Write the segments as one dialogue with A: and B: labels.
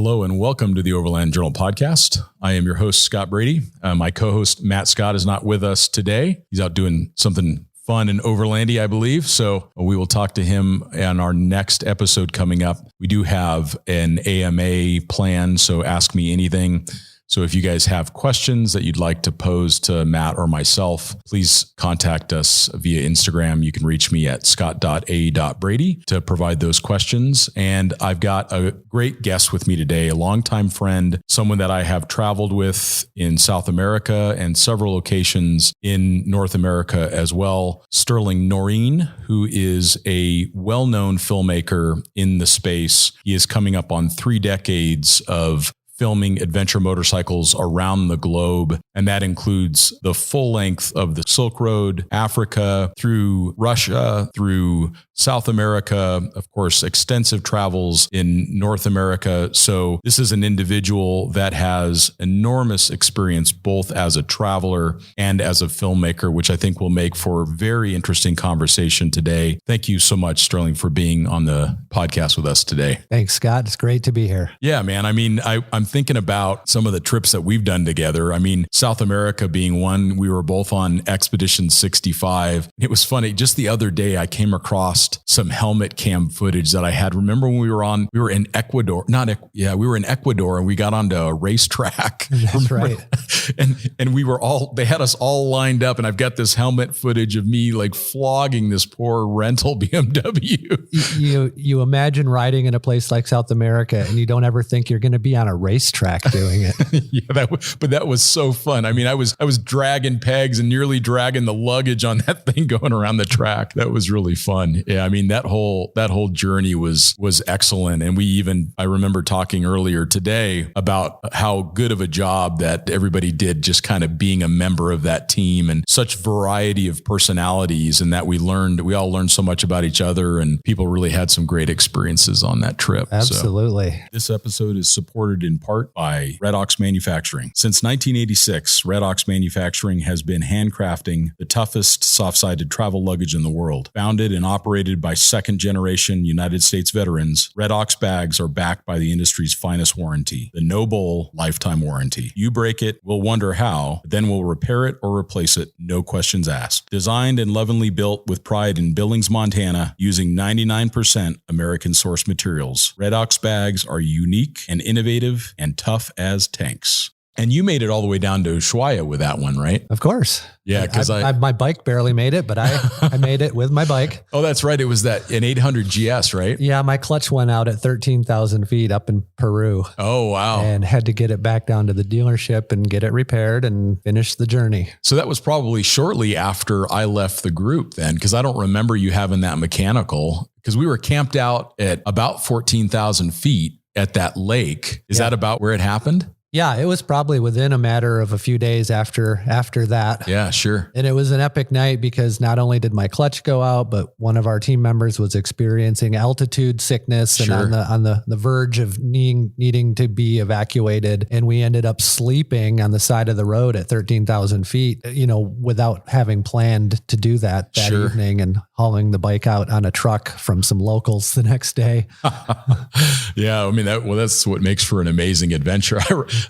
A: Hello and welcome to the Overland Journal podcast. I am your host, Scott Brady. My co-host, Matt Scott, is not with us today. He's out doing something fun and overlandy, I believe. So we will talk to him on our next episode coming up. We do have an AMA plan, so ask me anything. So if you guys have questions that you'd like to pose to Matt or myself, please contact us via Instagram. You can reach me at scott.a.brady to provide those questions. And I've got a great guest with me today, a longtime friend, someone that I have traveled with in South America and several locations in North America as well. Sterling Noren, who is a well-known filmmaker in the space. He is coming up on 3 decades of filming adventure motorcycles around the globe. And that includes the full length of the Silk Road, Africa, through Russia, through South America, of course, extensive travels in North America. So this is an individual that has enormous experience, both as a traveler and as a filmmaker, which I think will make for a very interesting conversation today. Thank you so much, Sterling, for being on the podcast with us today.
B: Thanks, Scott. It's great to be here.
A: Yeah, man. I mean, I'm thinking about some of the trips that we've done together. I mean, South America being one, we were both on Expedition 65. It was funny. Just the other day, I came across some helmet cam footage that I had. Remember when we were in Ecuador, we were in Ecuador and we got onto a racetrack.
B: That's right.
A: And they had us all lined up, and I've got this helmet footage of me like flogging this poor rental BMW.
B: You imagine riding in a place like South America and you don't ever think you're going to be on a racetrack doing it.
A: Yeah, but that was so fun. I mean, I was dragging pegs and nearly dragging the luggage on that thing going around the track. That was really fun. Yeah, I mean, that whole journey was excellent. And I remember talking earlier today about how good of a job that everybody did just kind of being a member of that team, and such variety of personalities, and that we all learned so much about each other, and people really had some great experiences on that trip.
B: Absolutely.
A: So, this episode is supported in part by Red Ox Manufacturing. Since 1986, Red Ox Manufacturing has been handcrafting the toughest soft-sided travel luggage in the world. Founded and operated by second-generation United States veterans, Red Ox bags are backed by the industry's finest warranty, the No Bull lifetime warranty. You break it, we'll wonder how, then we'll repair it or replace it, no questions asked. Designed and lovingly built with pride in Billings, Montana, using 99% American source materials, Red Ox bags are unique and innovative and tough as tanks. And you made it all the way down to Ushuaia with that one, right?
B: Of course.
A: Yeah, because
B: my bike barely made it, but I made it with my bike.
A: Oh, that's right. It was an 800 GS, right?
B: Yeah, my clutch went out at 13,000 feet up in Peru.
A: Oh, wow.
B: And had to get it back down to the dealership and get it repaired and finish the journey.
A: So that was probably shortly after I left the group then, because I don't remember you having that mechanical, because we were camped out at about 14,000 feet at that lake. Is that about where it happened?
B: Yeah, it was probably within a matter of a few days after that.
A: Yeah, sure.
B: And it was an epic night because not only did my clutch go out, but one of our team members was experiencing altitude sickness and on the verge of needing to be evacuated. And we ended up sleeping on the side of the road at 13,000 feet, without having planned to do that evening, and hauling the bike out on a truck from some locals the next day.
A: Yeah, I mean, that's what makes for an amazing adventure.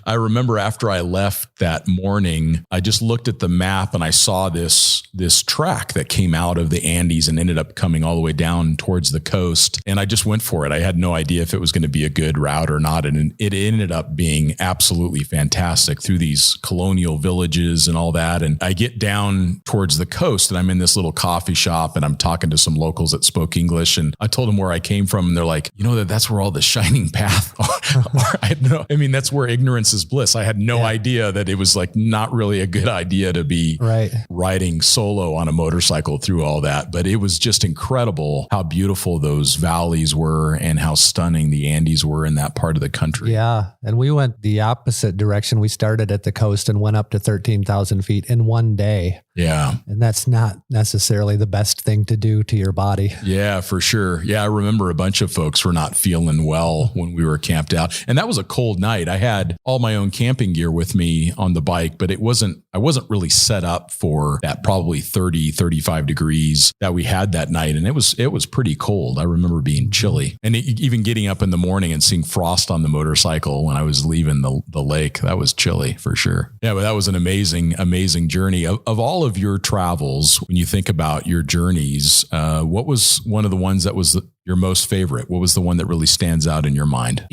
A: I remember after I left that morning, I just looked at the map and I saw this track that came out of the Andes and ended up coming all the way down towards the coast. And I just went for it. I had no idea if it was going to be a good route or not. And it ended up being absolutely fantastic through these colonial villages and all that. And I get down towards the coast and I'm in this little coffee shop and I'm talking to some locals that spoke English. And I told them where I came from. And they're like, that's where all the shining path are. That's where ignorance is bliss. I had no idea that it was like not really a good idea to be riding solo on a motorcycle through all that. But it was just incredible how beautiful those valleys were and how stunning the Andes were in that part of the country.
B: Yeah. And we went the opposite direction. We started at the coast and went up to 13,000 feet in one day.
A: Yeah.
B: And that's not necessarily the best thing to do to your body.
A: Yeah, for sure. Yeah, I remember a bunch of folks were not feeling well when we were camped out. And that was a cold night. I had all my own camping gear with me on the bike, but I wasn't really set up for that probably 30, 35 degrees that we had that night. And it was pretty cold. I remember being chilly. And even getting up in the morning and seeing frost on the motorcycle when I was leaving the lake, that was chilly for sure. Yeah, but that was an amazing journey. Of all of your travels, when you think about your journeys, what was one of the ones that was your most favorite? What was the one that really stands out in your mind?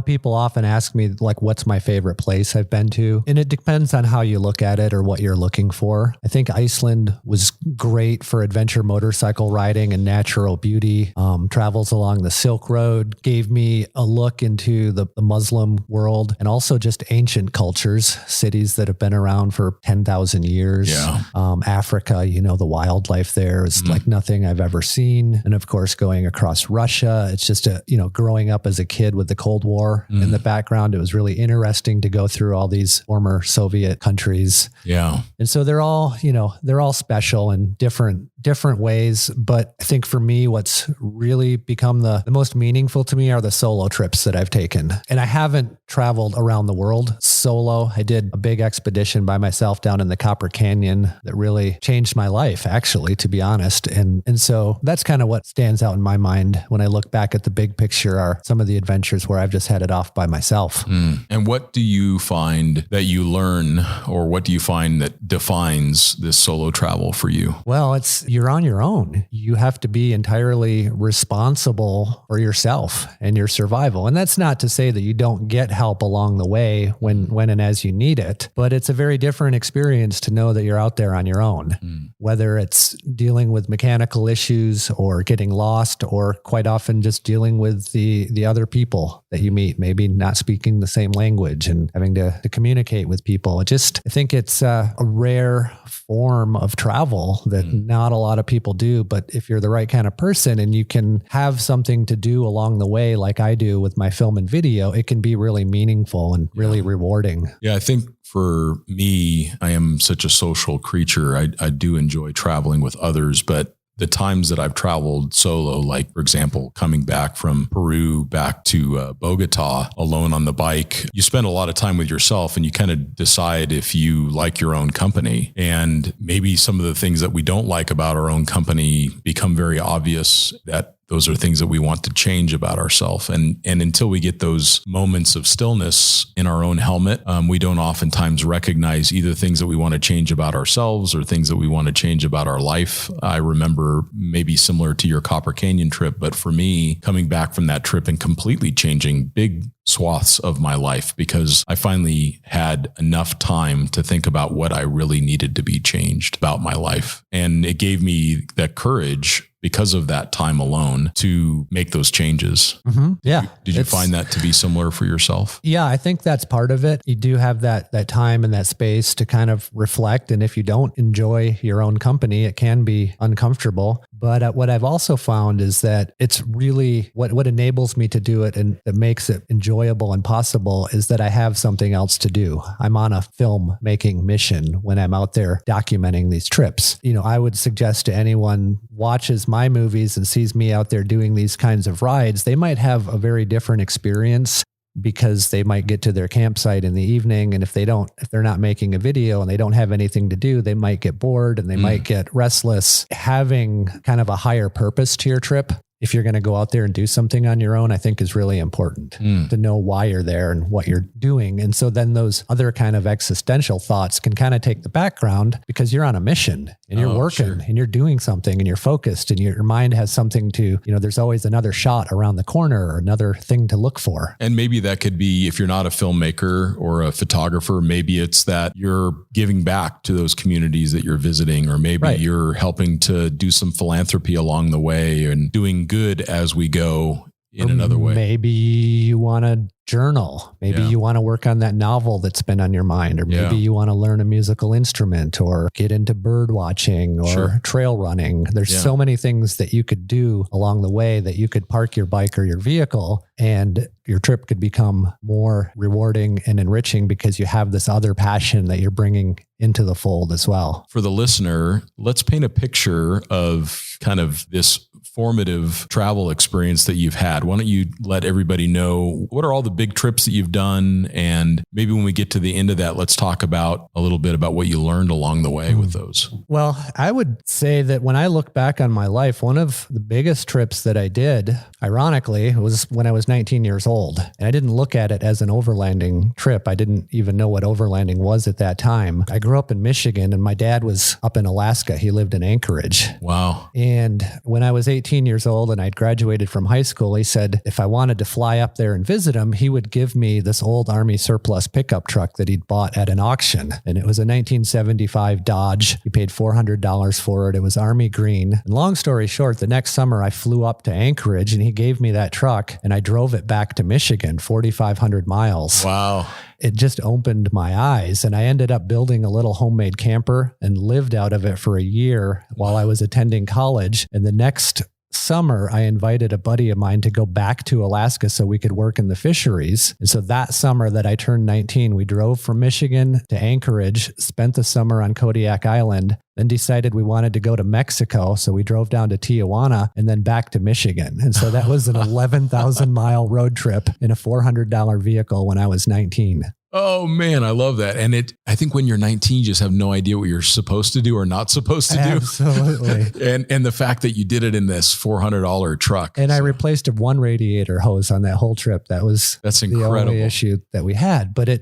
B: People often ask me, like, what's my favorite place I've been to? And it depends on how you look at it or what you're looking for. I think Iceland was great for adventure motorcycle riding and natural beauty. Travels along the Silk Road gave me a look into the Muslim world and also just ancient cultures, cities that have been around for 10,000 years.
A: Yeah.
B: Africa, the wildlife there is like nothing I've ever seen. And of course, going across Russia, it's just growing up as a kid with the Cold War in the background, it was really interesting to go through all these former Soviet countries.
A: Yeah.
B: And so they're all special in different ways. But I think for me, what's really become the most meaningful to me are the solo trips that I've taken. And I haven't traveled around the world solo. I did a big expedition by myself down in the Copper Canyon that really changed my life, actually, to be honest. And so that's kind of what stands out in my mind when I look back at the big picture are some of the adventures where I've just headed off by myself.
A: And what do you find that you learn, or what do you find that defines this solo travel for you?
B: Well, you're on your own. You have to be entirely responsible for yourself and your survival. And that's not to say that you don't get help along the way when and as you need it, but it's a very different experience to know that you're out there on your own, whether it's dealing with mechanical issues or getting lost, or quite often just dealing with the other people that you meet, maybe not speaking the same language and having to communicate with people. I think it's a rare form of travel that not a lot of people do, but if you're the right kind of person and you can have something to do along the way, like I do with my film and video, it can be really meaningful and really rewarding.
A: Yeah, I think for me, I am such a social creature. I do enjoy traveling with others, but the times that I've traveled solo, like, for example, coming back from Peru back to Bogota alone on the bike, you spend a lot of time with yourself and you kind of decide if you like your own company. And maybe some of the things that we don't like about our own company become very obvious, that those are things that we want to change about ourselves. And until we get those moments of stillness in our own helmet, we don't oftentimes recognize either things that we want to change about ourselves or things that we want to change about our life. I remember, maybe similar to your Copper Canyon trip, but for me, coming back from that trip and completely changing big swaths of my life, because I finally had enough time to think about what I really needed to be changed about my life. And it gave me that courage, because of that time alone, to make those changes.
B: Yeah.
A: Did you find that to be similar for yourself?
B: Yeah, I think that's part of it. You do have that time and that space to kind of reflect. And if you don't enjoy your own company, it can be uncomfortable. But what I've also found is that it's really what enables me to do it, and that makes it enjoyable and possible, is that I have something else to do. I'm on a film making mission when I'm out there documenting these trips. I would suggest to anyone watches my movies and sees me out there doing these kinds of rides, they might have a very different experience, because they might get to their campsite in the evening. And if they're not making a video and they don't have anything to do, they might get bored and they might get restless. Having kind of a higher purpose to your trip, if you're going to go out there and do something on your own, I think is really important to know why you're there and what you're doing. And so then those other kind of existential thoughts can kind of take the background, because you're on a mission and you're working and you're doing something and you're focused and your mind has something to, there's always another shot around the corner or another thing to look for.
A: And maybe that could be, if you're not a filmmaker or a photographer, maybe it's that you're giving back to those communities that you're visiting, or maybe you're helping to do some philanthropy along the way and doing good as we go in another way.
B: Maybe you want to journal. Maybe you want to work on that novel that's been on your mind, or maybe you want to learn a musical instrument or get into bird watching or trail running. There's so many things that you could do along the way that you could park your bike or your vehicle, and your trip could become more rewarding and enriching because you have this other passion that you're bringing into the fold as well.
A: For the listener, let's paint a picture of kind of this formative travel experience that you've had. Why don't you let everybody know what are all the big trips that you've done? And maybe when we get to the end of that, let's talk about a little bit about what you learned along the way with those.
B: Well, I would say that when I look back on my life, one of the biggest trips that I did, ironically, was when I was 19 years old. And I didn't look at it as an overlanding trip. I didn't even know what overlanding was at that time. I grew up in Michigan and my dad was up in Alaska. He lived in Anchorage.
A: Wow.
B: And when I was 18 years old and I'd graduated from high school, he said if I wanted to fly up there and visit him, he would give me this old Army surplus pickup truck that he'd bought at an auction. And it was a 1975 Dodge. He paid $400 for it. It was Army green. And long story short, the next summer I flew up to Anchorage and he gave me that truck and I drove it back to Michigan, 4,500 miles.
A: Wow.
B: It just opened my eyes, and I ended up building a little homemade camper and lived out of it for a year while I was attending college. And the next summer, I invited a buddy of mine to go back to Alaska so we could work in the fisheries. And so that summer that I turned 19, we drove from Michigan to Anchorage, spent the summer on Kodiak Island, then decided we wanted to go to Mexico. So we drove down to Tijuana and then back to Michigan. And so that was an 11,000 mile road trip in a $400 vehicle when I was 19.
A: Oh man, I love that. And I think when you're 19, you just have no idea what you're supposed to do or not supposed to do.
B: Absolutely.
A: and the fact that you did it in this $400 truck.
B: And I replaced one radiator hose on that whole trip. That's incredible. The only issue that we had. But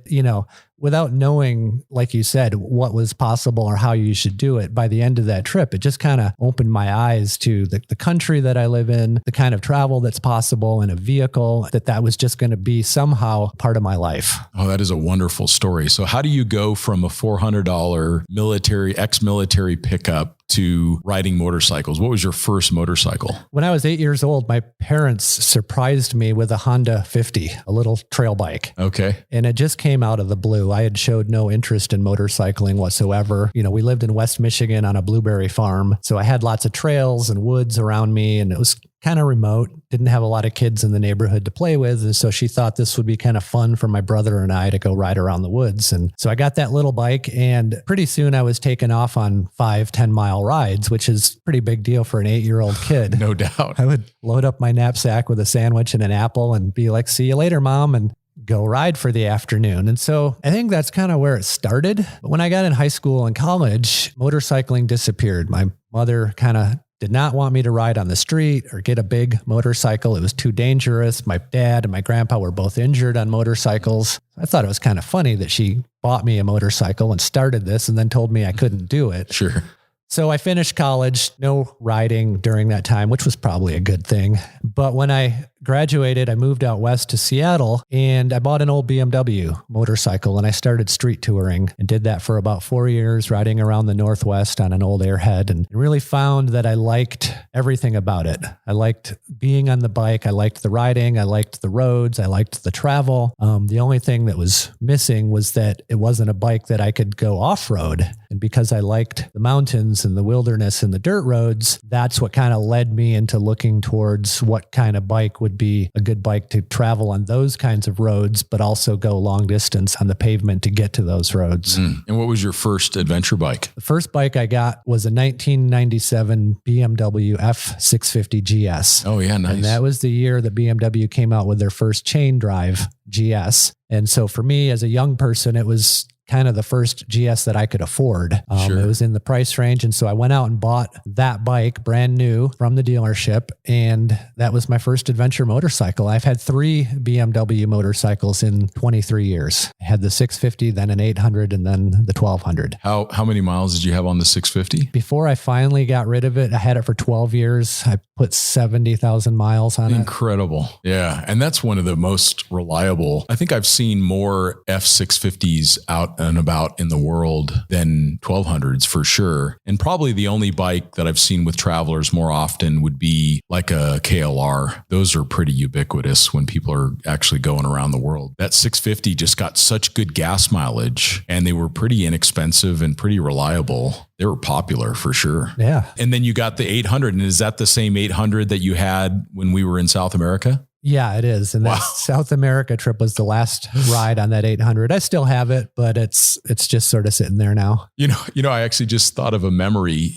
B: without knowing, like you said, what was possible or how you should do it, by the end of that trip, it just kind of opened my eyes to the country that I live in, the kind of travel that's possible in a vehicle, that was just going to be somehow part of my life.
A: Oh, that is a wonderful story. So how do you go from a $400 ex-military pickup to riding motorcycles? What was your first motorcycle?
B: When I was 8 years old, my parents surprised me with a Honda 50, a little trail bike.
A: Okay.
B: And it just came out of the blue. I had showed no interest in motorcycling whatsoever. We lived in West Michigan on a blueberry farm. So I had lots of trails and woods around me, and it was kind of remote, didn't have a lot of kids in the neighborhood to play with. And so she thought this would be kind of fun for my brother and I to go ride around the woods. And so I got that little bike, and pretty soon I was taken off on 5-10 mile rides, which is a pretty big deal for an 8-year-old kid.
A: No doubt.
B: I would load up my knapsack with a sandwich and an apple and be like, see you later, Mom, and go ride for the afternoon. And so I think that's kind of where it started. But when I got in high school and college, motorcycling disappeared. My mother kind of did not want me to ride on the street or get a big motorcycle. It was too dangerous. My dad and my grandpa were both injured on motorcycles. I thought it was kind of funny that she bought me a motorcycle and started this and then told me I couldn't do it.
A: Sure.
B: So I finished college, no riding during that time, which was probably a good thing. But when I graduated, I moved out west to Seattle and I bought an old BMW motorcycle and I started street touring and did that for about 4 years, riding around the Northwest on an old Airhead, and really found that I liked everything about it. I liked being on the bike. I liked the riding. I liked the roads. I liked the travel. The only thing that was missing was that it wasn't a bike that I could go off-road. And because I liked the mountains and the wilderness and the dirt roads, that's what kind of led me into looking towards what kind of bike would be a good bike to travel on those kinds of roads, but also go long distance on the pavement to get to those roads.
A: And what was your first adventure bike?
B: The first bike I got was a 1997 BMW F650 GS.
A: Oh yeah, nice.
B: And that was the year that BMW came out with their first chain drive GS. And so for me as a young person, it was kind of the first GS that I could afford.
A: Sure.
B: It was in the price range. And so I went out and bought that bike brand new from the dealership. And that was my first adventure motorcycle. I've had 3 BMW motorcycles in 23 years. I had the 650, then an 800, and then the 1200.
A: How many miles did you have on the 650?
B: Before I finally got rid of it, I had it for 12 years. I put 70,000 miles on it.
A: Incredible. Yeah. And that's one of the most reliable. I think I've seen more F650s out and about in the world than 1200s for sure. And probably the only bike that I've seen with travelers more often would be like a KLR. Those are pretty ubiquitous when people are actually going around the world. That 650 just got such good gas mileage, and they were pretty inexpensive and pretty reliable. They were popular for sure.
B: Yeah.
A: And then you got the 800. And is that the same 800 that you had when we were in South America?
B: Yeah, it is. And that South America trip was the last ride on that 800. I still have it, but it's just sort of sitting there now. You
A: know, I actually just thought of a memory.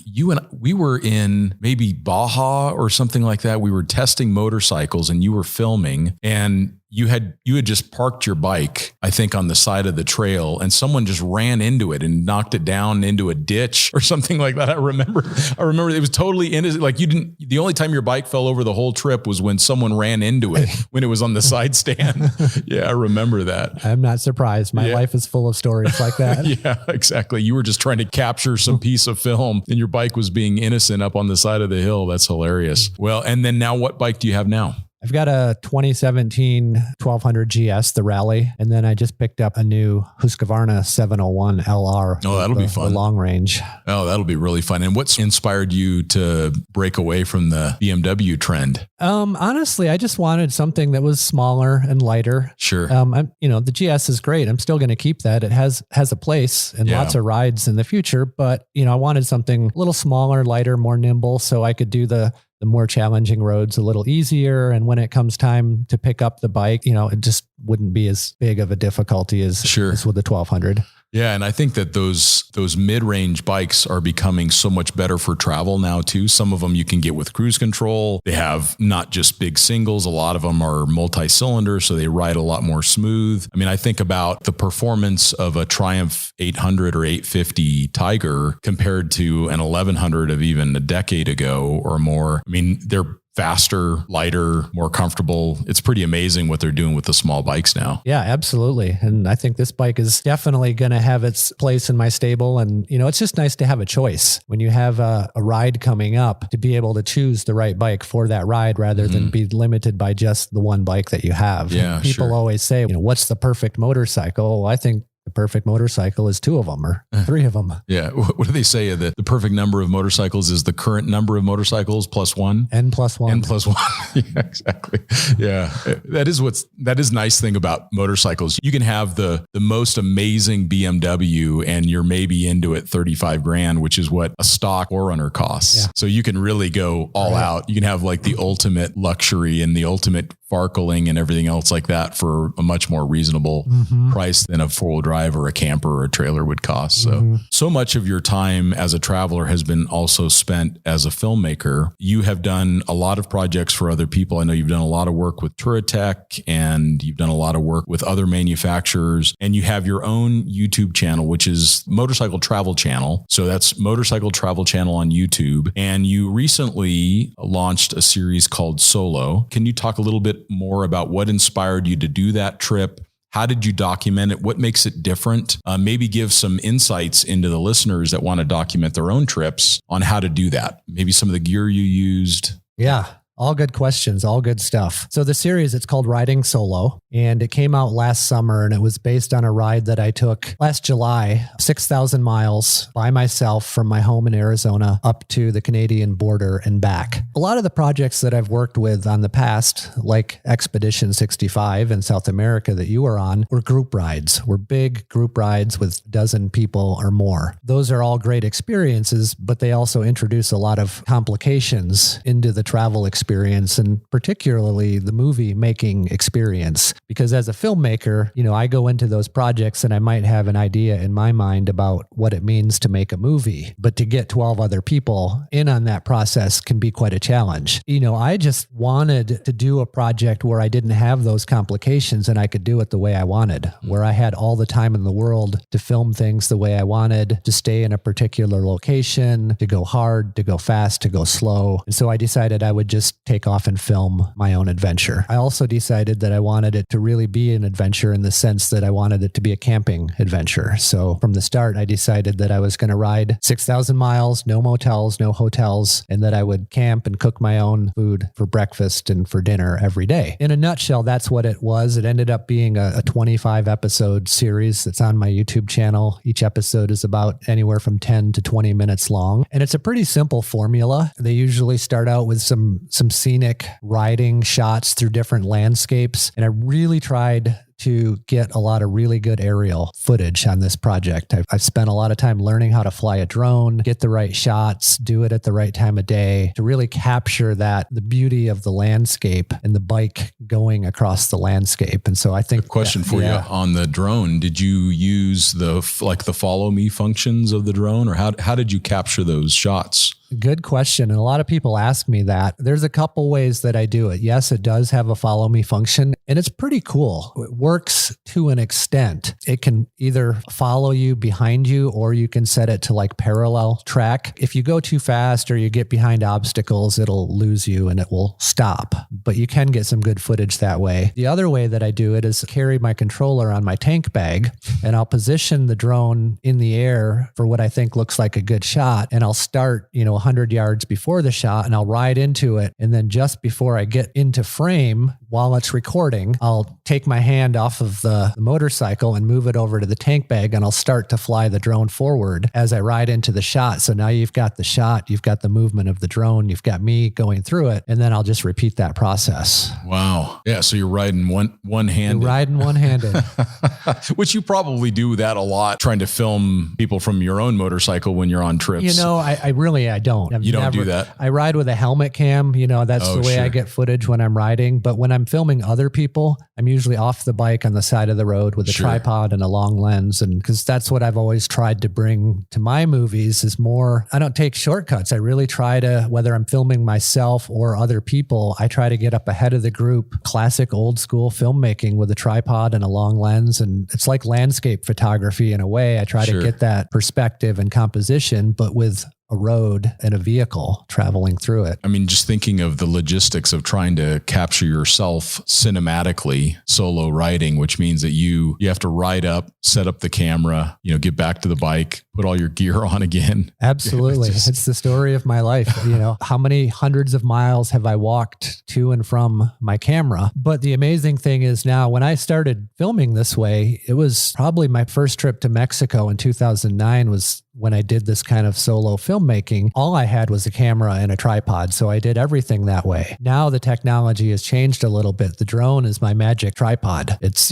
A: We were in maybe Baja or something like that. We were testing motorcycles and you were filming, and you had just parked your bike, I think, on the side of the trail, and someone just ran into it and knocked it down into a ditch or something like that. I remember it was totally innocent. Like the only time your bike fell over the whole trip was when someone ran into it when it was on the side stand. Yeah, I remember that.
B: I'm not surprised. My life is full of stories like that.
A: Yeah, exactly. You were just trying to capture some piece of film and your bike was being innocent up on the side of the hill. That's hilarious. Well, and then now what bike do you have now?
B: I've got a 2017 1200 GS, the Rally, and then I just picked up a new Husqvarna 701 LR.
A: Oh, that'll be fun.
B: The long range.
A: Oh, that'll be really fun. And what's inspired you to break away from the BMW trend?
B: Honestly, I just wanted something that was smaller and lighter.
A: Sure.
B: The GS is great. I'm still going to keep that. It has a place and lots of rides in the future, but I wanted something a little smaller, lighter, more nimble, so I could do the more challenging roads a little easier. And when it comes time to pick up the bike, it just wouldn't be as big of a difficulty as with the 1200.
A: Yeah. And I think that those mid-range bikes are becoming so much better for travel now too. Some of them you can get with cruise control. They have not just big singles. A lot of them are multi-cylinder, so they ride a lot more smooth. I mean, I think about the performance of a Triumph 800 or 850 Tiger compared to an 1100 of even a decade ago or more. I mean, they're faster, lighter, more comfortable. It's pretty amazing what they're doing with the small bikes now.
B: Yeah, absolutely. And I think this bike is definitely going to have its place in my stable. And, it's just nice to have a choice when you have a ride coming up, to be able to choose the right bike for that ride rather than be limited by just the one bike that you have.
A: Yeah,
B: people always say, what's the perfect motorcycle? Well, I think the perfect motorcycle is 2 of them or 3 of them.
A: Yeah. What do they say? The perfect number of motorcycles is the current number of motorcycles plus 1?
B: N plus 1.
A: N plus 1. Yeah, exactly. Yeah. That is nice thing about motorcycles. You can have the most amazing BMW and you're maybe into it 35 grand, which is what a stock 4Runner costs. Yeah. So you can really go all out. You can have like the ultimate luxury and the ultimate sparkling and everything else like that for a much more reasonable price than a 4-wheel drive or a camper or a trailer would cost. So much of your time as a traveler has been also spent as a filmmaker. You have done a lot of projects for other people. I know you've done a lot of work with Touratech and you've done a lot of work with other manufacturers, and you have your own YouTube channel, which is Motorcycle Travel Channel. So that's Motorcycle Travel Channel on YouTube. And you recently launched a series called Solo. Can you talk a little bit more about what inspired you to do that trip? How did you document it? What makes it different? Maybe give some insights into the listeners that want to document their own trips on how to do that. Maybe some of the gear you used.
B: Yeah. All good questions, all good stuff. So the series, it's called Riding Solo, and it came out last summer, and it was based on a ride that I took last July, 6,000 miles by myself from my home in Arizona up to the Canadian border and back. A lot of the projects that I've worked with on the past, like Expedition 65 in South America that you were on, were group rides, were big group rides with a dozen people or more. Those are all great experiences, but they also introduce a lot of complications into the travel experience, and particularly the movie making experience. Because as a filmmaker, I go into those projects and I might have an idea in my mind about what it means to make a movie, but to get 12 other people in on that process can be quite a challenge. I just wanted to do a project where I didn't have those complications and I could do it the way I wanted, where I had all the time in the world to film things the way I wanted, to stay in a particular location, to go hard, to go fast, to go slow. And so I decided I would just just take off and film my own adventure. I also decided that I wanted it to really be an adventure in the sense that I wanted it to be a camping adventure. So from the start, I decided that I was going to ride 6,000 miles, no motels, no hotels, and that I would camp and cook my own food for breakfast and for dinner every day. In a nutshell, that's what it was. It ended up being a 25 episode series that's on my YouTube channel. Each episode is about anywhere from 10 to 20 minutes long. And it's a pretty simple formula. They usually start out with some scenic riding shots through different landscapes. And I really tried to get a lot of really good aerial footage on this project. I've spent a lot of time learning how to fly a drone, get the right shots, do it at the right time of day to really capture the beauty of the landscape and the bike going across the landscape. And so I think...
A: A question for you on the drone. Did you use the follow me functions of the drone, or how did you capture those shots?
B: Good question. And a lot of people ask me that. There's a couple ways that I do it. Yes, it does have a follow me function, and it's pretty cool. It works to an extent. It can either follow you behind you, or you can set it to like parallel track. If you go too fast or you get behind obstacles, it'll lose you and it will stop. But you can get some good footage that way. The other way that I do it is carry my controller on my tank bag, and I'll position the drone in the air for what I think looks like a good shot. And I'll start, 100 yards before the shot, and I'll ride into it. And then just before I get into frame, while it's recording, I'll take my hand off of the motorcycle and move it over to the tank bag, and I'll start to fly the drone forward as I ride into the shot. So now you've got the shot, you've got the movement of the drone, you've got me going through it, and then I'll just repeat that process.
A: Wow. Yeah. So you're riding one-handed.
B: You're riding one-handed.
A: Which you probably do that a lot, trying to film people from your own motorcycle when you're on trips.
B: I don't.
A: You don't do that?
B: I ride with a helmet cam. That's the way I get footage when I'm riding. But when I'm filming other people, I'm usually off the bike on the side of the road with a tripod and a long lens. And because that's what I've always tried to bring to my movies is more, I don't take shortcuts. I really try to, whether I'm filming myself or other people, I try to get up ahead of the group. Classic old school filmmaking with a tripod and a long lens. And it's like landscape photography in a way. I try to get that perspective and composition, but with a road and a vehicle traveling through it.
A: I mean, just thinking of the logistics of trying to capture yourself cinematically, solo riding, which means that you have to ride up, set up the camera, get back to the bike, put all your gear on again.
B: Absolutely. It's the story of my life. How many hundreds of miles have I walked to and from my camera? But the amazing thing is now when I started filming this way, it was probably my first trip to Mexico in 2009 was when I did this kind of solo filmmaking. All I had was a camera and a tripod. So I did everything that way. Now the technology has changed a little bit. The drone is my magic tripod. It's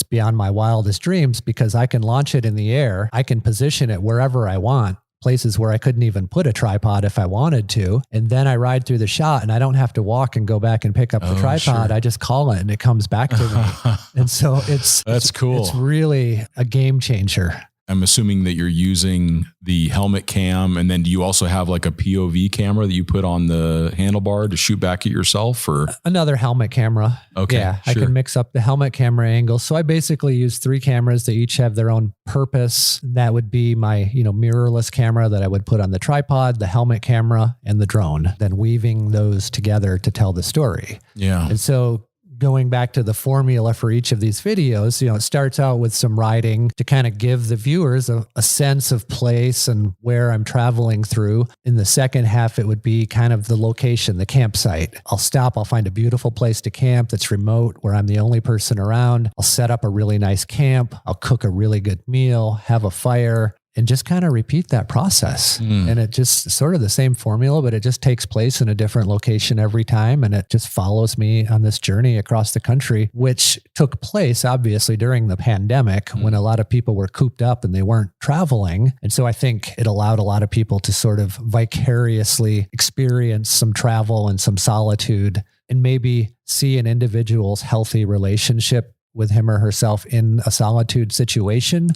B: beyond my wildest dreams because I can launch it in the air. I can position it wherever I want. Places where I couldn't even put a tripod if I wanted to. And then I ride through the shot and I don't have to walk and go back and pick up the tripod. Sure. I just call it and it comes back to me. And so that's cool. It's really a game changer.
A: I'm assuming that you're using the helmet cam, and then do you also have like a POV camera that you put on the handlebar to shoot back at yourself, or
B: another helmet camera?
A: Okay.
B: Yeah, sure. I can mix up the helmet camera angle. So I basically use 3 cameras. They each have their own purpose. That would be my, mirrorless camera that I would put on the tripod, the helmet camera, and the drone, then weaving those together to tell the story.
A: Yeah.
B: And so going back to the formula for each of these videos, it starts out with some writing to kind of give the viewers a sense of place and where I'm traveling through. In the second half, it would be kind of the location, the campsite. I'll stop, I'll find a beautiful place to camp that's remote where I'm the only person around. I'll set up a really nice camp. I'll cook a really good meal, have a fire, and just kind of repeat that process. And it just sort of the same formula, but it just takes place in a different location every time. And it just follows me on this journey across the country, which took place obviously during the pandemic when a lot of people were cooped up and they weren't traveling. And so I think it allowed a lot of people to sort of vicariously experience some travel and some solitude and maybe see an individual's healthy relationship with him or herself in a solitude situation,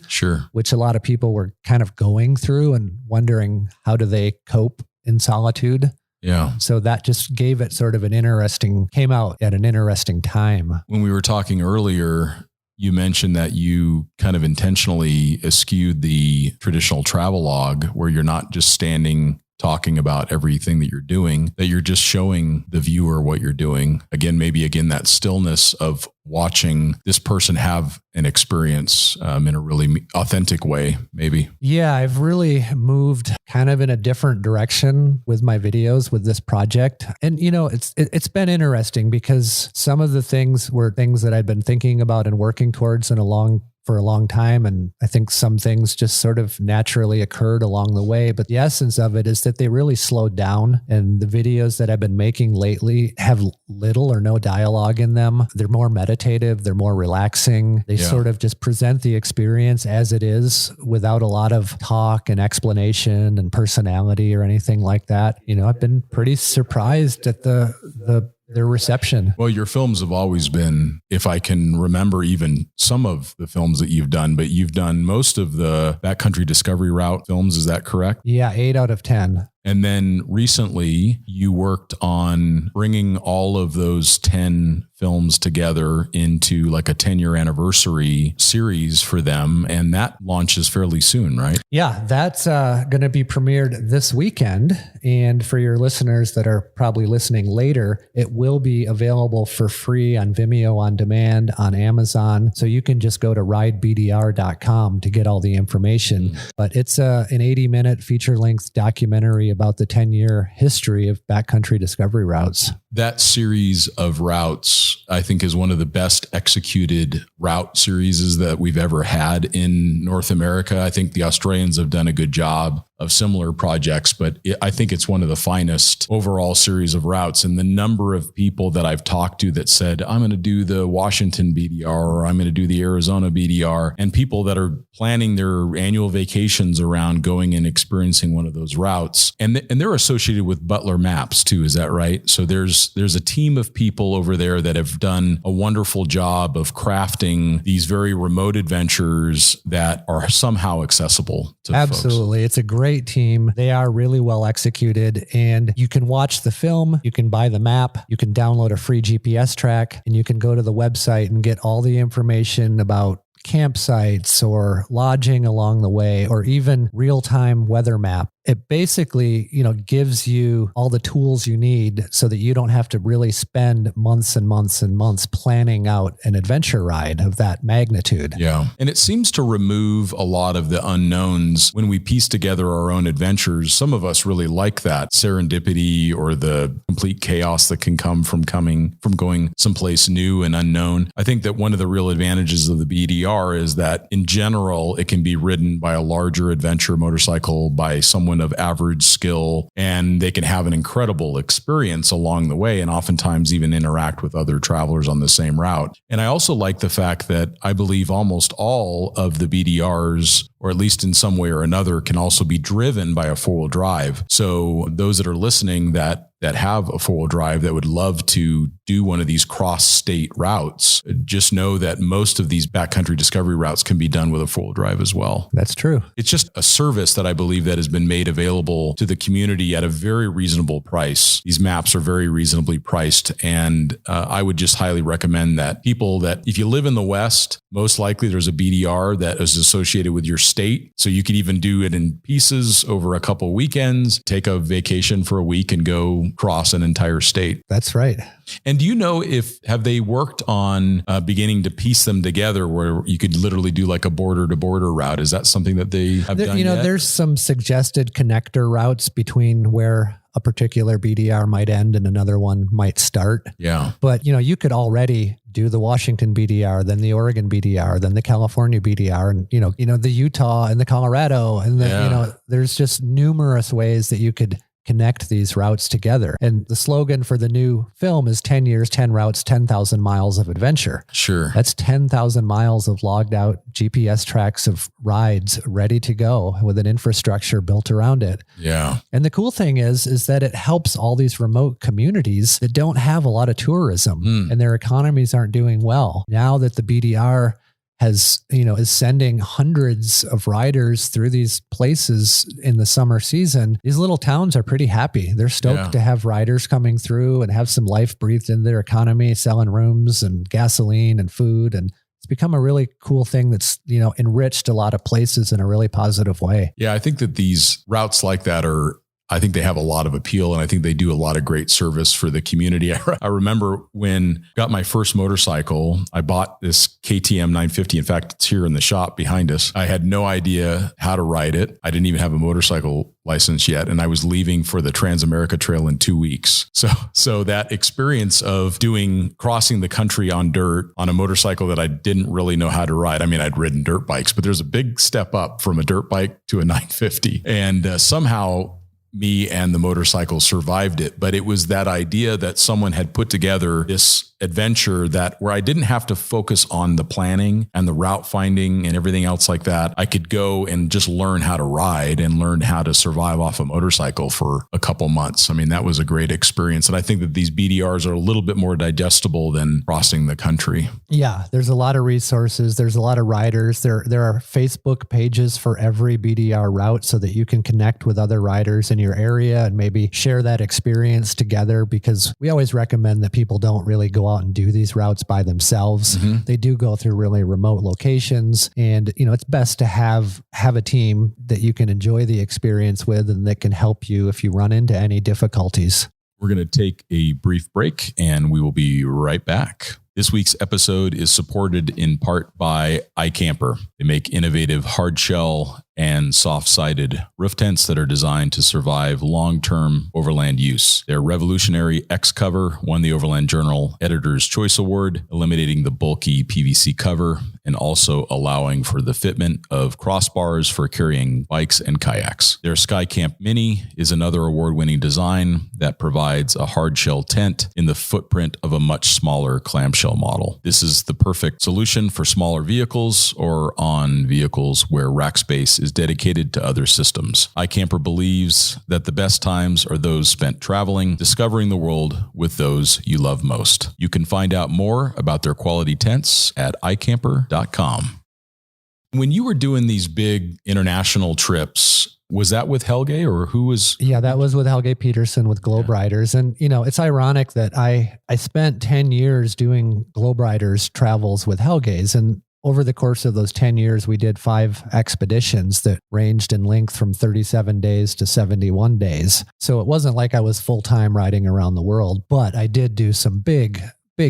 B: which a lot of people were kind of going through and wondering how do they cope in solitude.
A: Yeah.
B: So that just gave it sort of came out at an interesting time.
A: When we were talking earlier, you mentioned that you kind of intentionally eschewed the traditional travel log where you're not just standing talking about everything that you're doing, that you're just showing the viewer what you're doing. Again, that stillness of watching this person have an experience in a really authentic way, maybe.
B: Yeah, I've really moved kind of in a different direction with my videos with this project. And, it's been interesting because some of the things were things that I'd been thinking about and working towards for a long time. And I think some things just sort of naturally occurred along the way. But the essence of it is that they really slowed down. And the videos that I've been making lately have little or no dialogue in them. They're more meditative. They're more relaxing. They sort of just present the experience as it is without a lot of talk and explanation and personality or anything like that. I've been pretty surprised at their reception.
A: Well, your films have always been, if I can remember even some of the films that you've done, but you've done most of the backcountry discovery route films. Is that correct?
B: Yeah, 8 out of 10.
A: And then recently you worked on bringing all of those 10 films together into like a 10-year anniversary series for them. And that launches fairly soon, right?
B: Yeah, that's going to be premiered this weekend. And for your listeners that are probably listening later, it will be available for free on Vimeo on demand, on Amazon. So you can just go to ridebdr.com to get all the information. But it's an 80-minute feature-length documentary about the 10-year history of backcountry discovery routes.
A: That series of routes, I think, is one of the best executed route series that we've ever had in North America. I think the Australians have done a good job of similar projects, but I think it's one of the finest overall series of routes. And the number of people that I've talked to that said, I'm going to do the Washington BDR or I'm going to do the Arizona BDR, and people that are planning their annual vacations around going and experiencing one of those routes. And they're associated with Butler Maps too. Is that right? So there's a team of people over there that have done a wonderful job of crafting these very remote adventures that are somehow accessible to
B: Absolutely.
A: folks.
B: It's a great team. They are really well executed, and you can watch the film, you can buy the map, you can download a free GPS track, and you can go to the website and get all the information about campsites or lodging along the way, or even real-time weather map. It basically, gives you all the tools you need so that you don't have to really spend months and months and months planning out an adventure ride of that magnitude.
A: Yeah. And it seems to remove a lot of the unknowns when we piece together our own adventures. Some of us really like that serendipity or the complete chaos that can come from going someplace new and unknown. I think that one of the real advantages of the BDR is that in general, it can be ridden by a larger adventure motorcycle by someone of average skill, and they can have an incredible experience along the way and oftentimes even interact with other travelers on the same route. And I also like the fact that I believe almost all of the BDRs, or at least in some way or another, can also be driven by a four-wheel drive. So those that are listening that have a four-wheel drive that would love to do one of these cross-state routes, just know that most of these backcountry discovery routes can be done with a four-wheel drive as well.
B: That's true.
A: It's just a service that I believe that has been made available to the community at a very reasonable price. These maps are very reasonably priced, and I would just highly recommend that people that, if you live in the West, most likely there's a BDR that is associated with your state. So you could even do it in pieces over a couple of weekends, take a vacation for a week and go cross an entire state.
B: That's right.
A: And do you know have they worked on beginning to piece them together where you could literally do like a border to border route? Is that something that they have done yet?
B: There's some suggested connector routes between where a particular BDR might end and another one might start.
A: Yeah.
B: But, you could already do the Washington BDR, then the Oregon BDR, then the California BDR, and, the Utah and the Colorado. And there's just numerous ways that you could connect these routes together. And the slogan for the new film is 10 years, 10 routes, 10,000 miles of adventure.
A: Sure.
B: That's 10,000 miles of logged out GPS tracks of rides ready to go with an infrastructure built around it.
A: Yeah.
B: And the cool thing is that it helps all these remote communities that don't have a lot of tourism and their economies aren't doing well. Now that the BDR is sending hundreds of riders through these places in the summer season, these little towns are pretty happy. They're stoked to have riders coming through and have some life breathed into their economy, selling rooms and gasoline and food. And it's become a really cool thing that's, enriched a lot of places in a really positive way.
A: Yeah, I think that these routes like that are I think they have a lot of appeal, and I think they do a lot of great service for the community. I remember when I got my first motorcycle, I bought this KTM 950. In fact, it's here in the shop behind us. I had no idea how to ride it. I didn't even have a motorcycle license yet, and I was leaving for the Trans-America Trail in 2 weeks. So that experience of crossing the country on dirt on a motorcycle that I didn't really know how to ride. I mean, I'd ridden dirt bikes, but there's a big step up from a dirt bike to a 950. And somehow me and the motorcycle survived it. But it was that idea that someone had put together this adventure where I didn't have to focus on the planning and the route finding and everything else like that. I could go and just learn how to ride and learn how to survive off a motorcycle for a couple months. I mean, that was a great experience. And I think that these BDRs are a little bit more digestible than crossing the country.
B: Yeah, there's a lot of resources. There's a lot of riders. There are Facebook pages for every BDR route so that you can connect with other riders in your area and maybe share that experience together, because we always recommend that people don't really go out and do these routes by themselves. Mm-hmm. They do go through really remote locations, and it's best to have a team that you can enjoy the experience with and that can help you if you run into any difficulties.
A: We're going to take a brief break and we will be right back. This week's episode is supported in part by iCamper. They make innovative hard shell and soft-sided roof tents that are designed to survive long-term overland use. Their revolutionary X cover won the Overland Journal Editor's Choice Award, eliminating the bulky PVC cover and also allowing for the fitment of crossbars for carrying bikes and kayaks. Their SkyCamp Mini is another award-winning design that provides a hard shell tent in the footprint of a much smaller clamshell model. This is the perfect solution for smaller vehicles or on vehicles where rack space is dedicated to other systems. iCamper believes that the best times are those spent traveling, discovering the world with those you love most. You can find out more about their quality tents at iCamper.com. When you were doing these big international trips, was that with Helge or who was?
B: Yeah, that was with Helge Peterson with Globe Riders. And, it's ironic that I spent 10 years doing Globe Riders travels with Helge's. And over the course of those 10 years, we did 5 expeditions that ranged in length from 37 days to 71 days. So it wasn't like I was full-time riding around the world, but I did do some big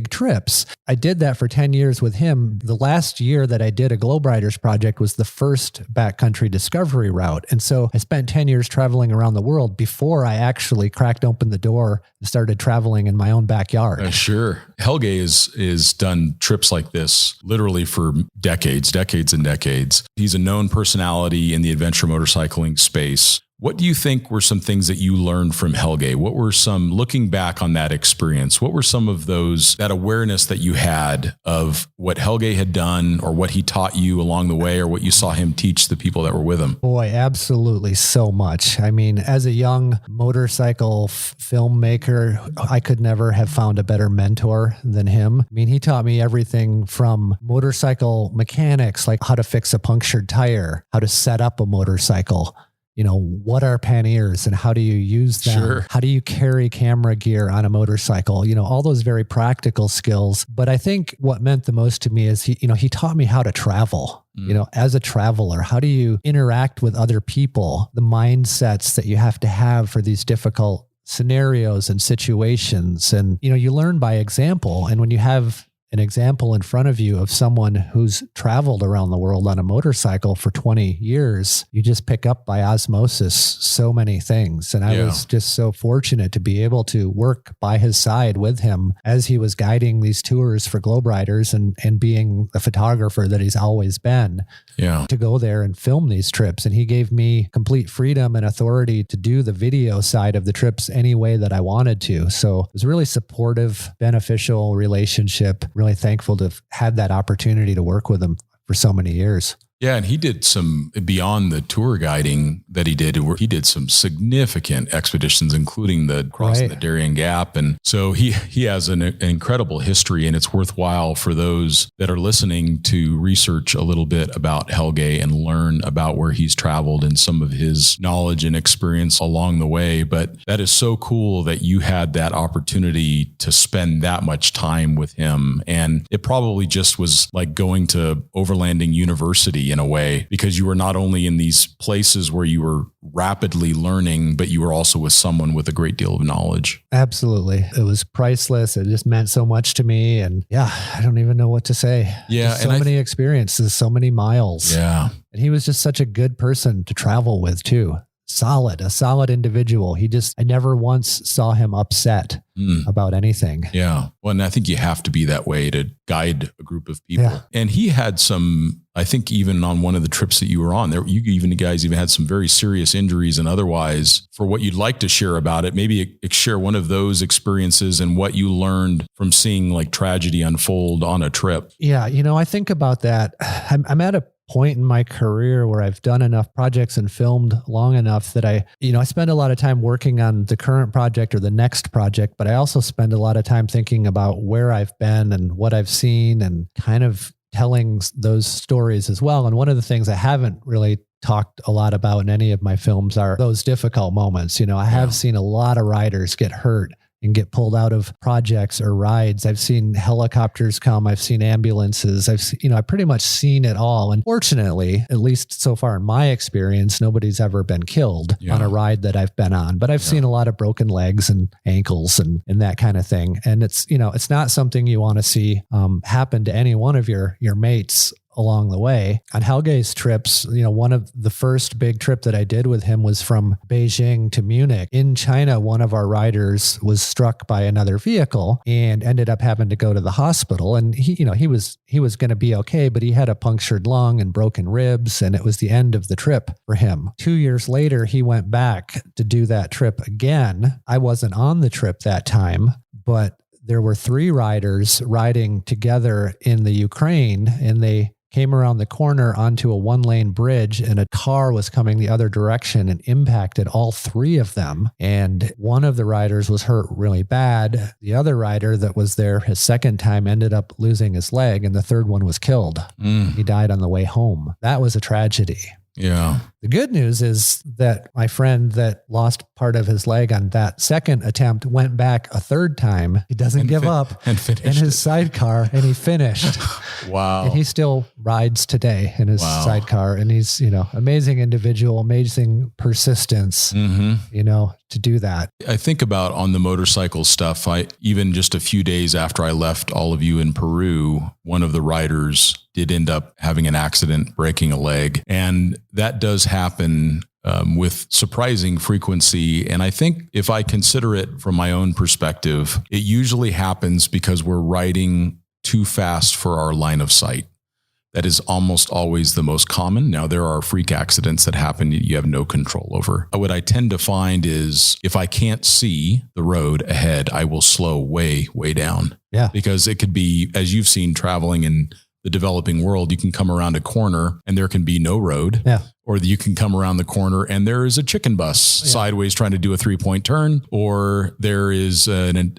B: trips. I did that for 10 years with him. The last year that I did a Globe Riders project was the first backcountry discovery route. And so I spent 10 years traveling around the world before I actually cracked open the door and started traveling in my own backyard.
A: Sure. Helge is done trips like this literally for decades and decades. He's a known personality in the adventure motorcycling space. What do you think were some things that you learned from Helge? What were some, looking back on that experience, what were some of that awareness that you had of what Helge had done or what he taught you along the way or what you saw him teach the people that were with him?
B: Boy, absolutely so much. I mean, as a young motorcycle filmmaker, I could never have found a better mentor than him. I mean, he taught me everything from motorcycle mechanics, like how to fix a punctured tire, how to set up a motorcycle. What are panniers and how do you use them? Sure. How do you carry camera gear on a motorcycle? All those very practical skills. But I think what meant the most to me is he taught me how to travel. As a traveler, how do you interact with other people? The mindsets that you have to have for these difficult scenarios and situations. And, you learn by example. And when you have an example in front of you of someone who's traveled around the world on a motorcycle for 20 years, you just pick up by osmosis so many things. And I was just so fortunate to be able to work by his side with him as he was guiding these tours for Globe Riders and being the photographer that he's always been to go there and film these trips. And he gave me complete freedom and authority to do the video side of the trips any way that I wanted to. So it was a really supportive, beneficial relationship. Really thankful to have had that opportunity to work with him for so many years.
A: Yeah, and he did some, beyond the tour guiding that he did some significant expeditions, including the crossing the Darien Gap. And so he has an incredible history, and it's worthwhile for those that are listening to research a little bit about Helge and learn about where he's traveled and some of his knowledge and experience along the way. But that is so cool that you had that opportunity to spend that much time with him. And it probably just was like going to Overlanding University humanity in a way, because you were not only in these places where you were rapidly learning, but you were also with someone with a great deal of knowledge.
B: Absolutely. It was priceless. It just meant so much to me. And yeah, I don't even know what to say.
A: Yeah.
B: Just so many experiences, so many miles.
A: Yeah.
B: And he was just such a good person to travel with too. A solid individual. I never once saw him upset about anything.
A: Yeah. Well, and I think you have to be that way to guide a group of people.
B: Yeah.
A: And he had some, I think even on one of the trips that you were on there, you guys even had some very serious injuries and otherwise. For what you'd like to share about it, maybe share one of those experiences and what you learned from seeing like tragedy unfold on a trip.
B: Yeah. I think about that. I'm at a point in my career where I've done enough projects and filmed long enough that I spend a lot of time working on the current project or the next project, but I also spend a lot of time thinking about where I've been and what I've seen and kind of telling those stories as well. And one of the things I haven't really talked a lot about in any of my films are those difficult moments. I have seen a lot of riders get hurt and get pulled out of projects or rides. I've seen helicopters come. I've seen ambulances. I've pretty much seen it all. And fortunately, at least so far in my experience, nobody's ever been killed on a ride that I've been on. But I've seen a lot of broken legs and ankles and that kind of thing. And it's not something you want to see happen to any one of your mates along the way. On Helge's trips, one of the first big trip that I did with him was from Beijing to Munich. In China, one of our riders was struck by another vehicle and ended up having to go to the hospital. And he was going to be okay, but he had a punctured lung and broken ribs, and it was the end of the trip for him. 2 years later, he went back to do that trip again. I wasn't on the trip that time, but there were 3 riders riding together in the Ukraine, and they came around the corner onto a 1-lane bridge, and a car was coming the other direction and impacted all 3 of them. And one of the riders was hurt really bad. The other rider that was there his second time ended up losing his leg, and the third one was killed. He died on the way home. That was a tragedy.
A: Yeah.
B: The good news is that my friend that lost part of his leg on that second attempt went back a third time. He doesn't give up
A: and finished
B: in his sidecar, and he finished.
A: Wow.
B: And he still rides today in his sidecar, and he's, amazing individual, amazing persistence, to do that.
A: I think about on the motorcycle stuff, even just a few days after I left all of you in Peru, one of the riders did end up having an accident, breaking a leg. And that does happen with surprising frequency. And I think if I consider it from my own perspective, it usually happens because we're riding too fast for our line of sight. That is almost always the most common. Now, there are freak accidents that happen you have no control over. What I tend to find is if I can't see the road ahead, I will slow way, way down.
B: Yeah.
A: Because it could be, as you've seen traveling in the developing world, you can come around a corner and there can be no road.
B: Yeah.
A: Or you can come around the corner and there is a chicken bus sideways trying to do a 3-point turn, or there is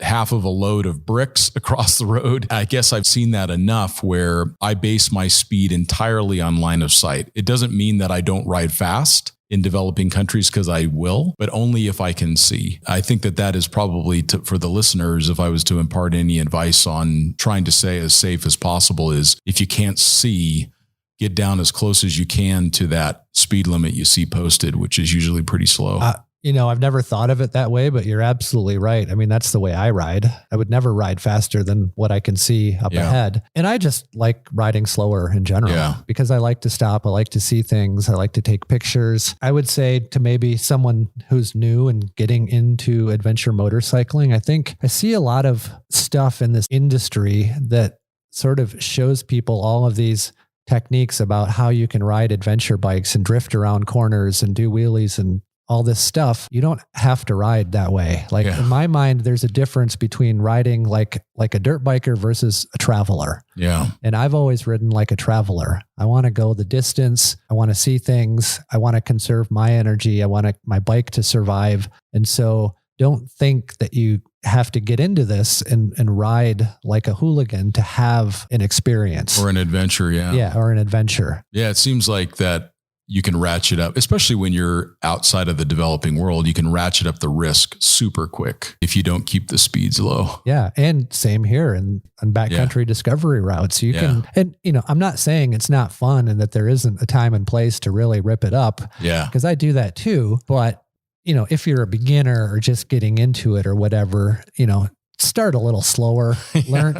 A: half of a load of bricks across the road. I guess I've seen that enough where I base my speed entirely on line of sight. It doesn't mean that I don't ride fast in developing countries, because I will, but only if I can see. I think that is probably for the listeners, if I was to impart any advice on trying to stay as safe as possible, is if you can't see, get down as close as you can to that speed limit you see posted, which is usually pretty slow.
B: I've never thought of it that way, but you're absolutely right. I mean, that's the way I ride. I would never ride faster than what I can see up ahead. And I just like riding slower in general because I like to stop. I like to see things. I like to take pictures. I would say to maybe someone who's new and getting into adventure motorcycling, I think I see a lot of stuff in this industry that sort of shows people all of these techniques about how you can ride adventure bikes and drift around corners and do wheelies and all this stuff. You don't have to ride that way. In my mind, there's a difference between riding like a dirt biker versus a traveler.
A: Yeah.
B: And I've always ridden like a traveler. I want to go the distance. I want to see things. I want to conserve my energy. I want my bike to survive. And so don't think that you have to get into this and ride like a hooligan to have an experience.
A: Or an adventure,
B: Yeah, or an adventure.
A: Yeah, it seems like that you can ratchet up, especially when you're outside of the developing world, you can ratchet up the risk super quick if you don't keep the speeds low.
B: Yeah. And same here on backcountry discovery routes. You can, and I'm not saying it's not fun and that there isn't a time and place to really rip it up.
A: Yeah.
B: Because I do that too. But, if you're a beginner or just getting into it or whatever, start a little slower, learn,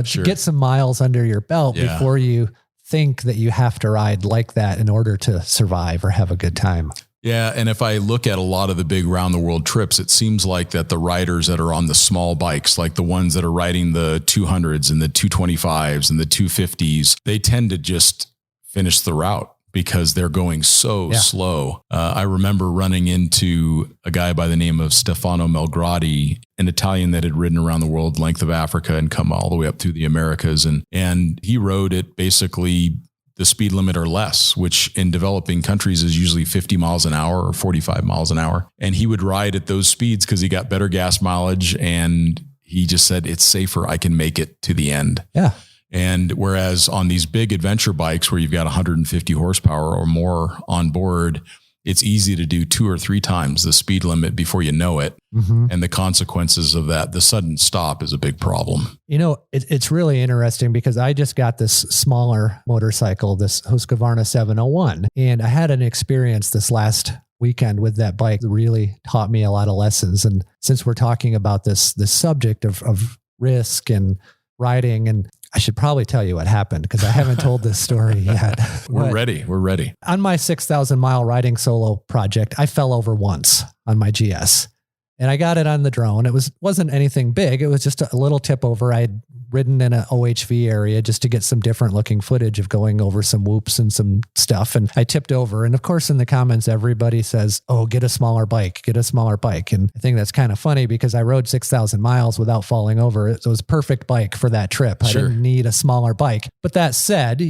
A: Sure.
B: get some miles under your belt before you think that you have to ride like that in order to survive or have a good time.
A: Yeah. And if I look at a lot of the big round the world trips, it seems like that the riders that are on the small bikes, like the ones that are riding the 200s and the 225s and the 250s, they tend to just finish the route because they're going so slow. I remember running into a guy by the name of Stefano Melgrati, an Italian that had ridden around the world, length of Africa, and come all the way up through the Americas. And he rode at basically the speed limit or less, which in developing countries is usually 50 miles an hour or 45 miles an hour. And he would ride at those speeds because he got better gas mileage. And he just said, it's safer. I can make it to the end.
B: Yeah.
A: And whereas on these big adventure bikes where you've got 150 horsepower or more on board, it's easy to do 2 or 3 times the speed limit before you know it. Mm-hmm. And the consequences of that, the sudden stop is a big problem.
B: It's really interesting because I just got this smaller motorcycle, this Husqvarna 701, and I had an experience this last weekend with that bike that really taught me a lot of lessons. And since we're talking about this subject of risk and riding, and I should probably tell you what happened because I haven't told this story yet.
A: We're ready. On
B: my 6,000 mile riding solo project, I fell over once on my GS and I got it on the drone. It wasn't anything big. It was just a little tip over. I'd ridden in an OHV area just to get some different looking footage of going over some whoops and some stuff. And I tipped over. And of course, in the comments, everybody says, oh, get a smaller bike. And I think that's kind of funny because I rode 6,000 miles without falling over. It was a perfect bike for that trip.
A: Sure.
B: I didn't need a smaller bike. But that said,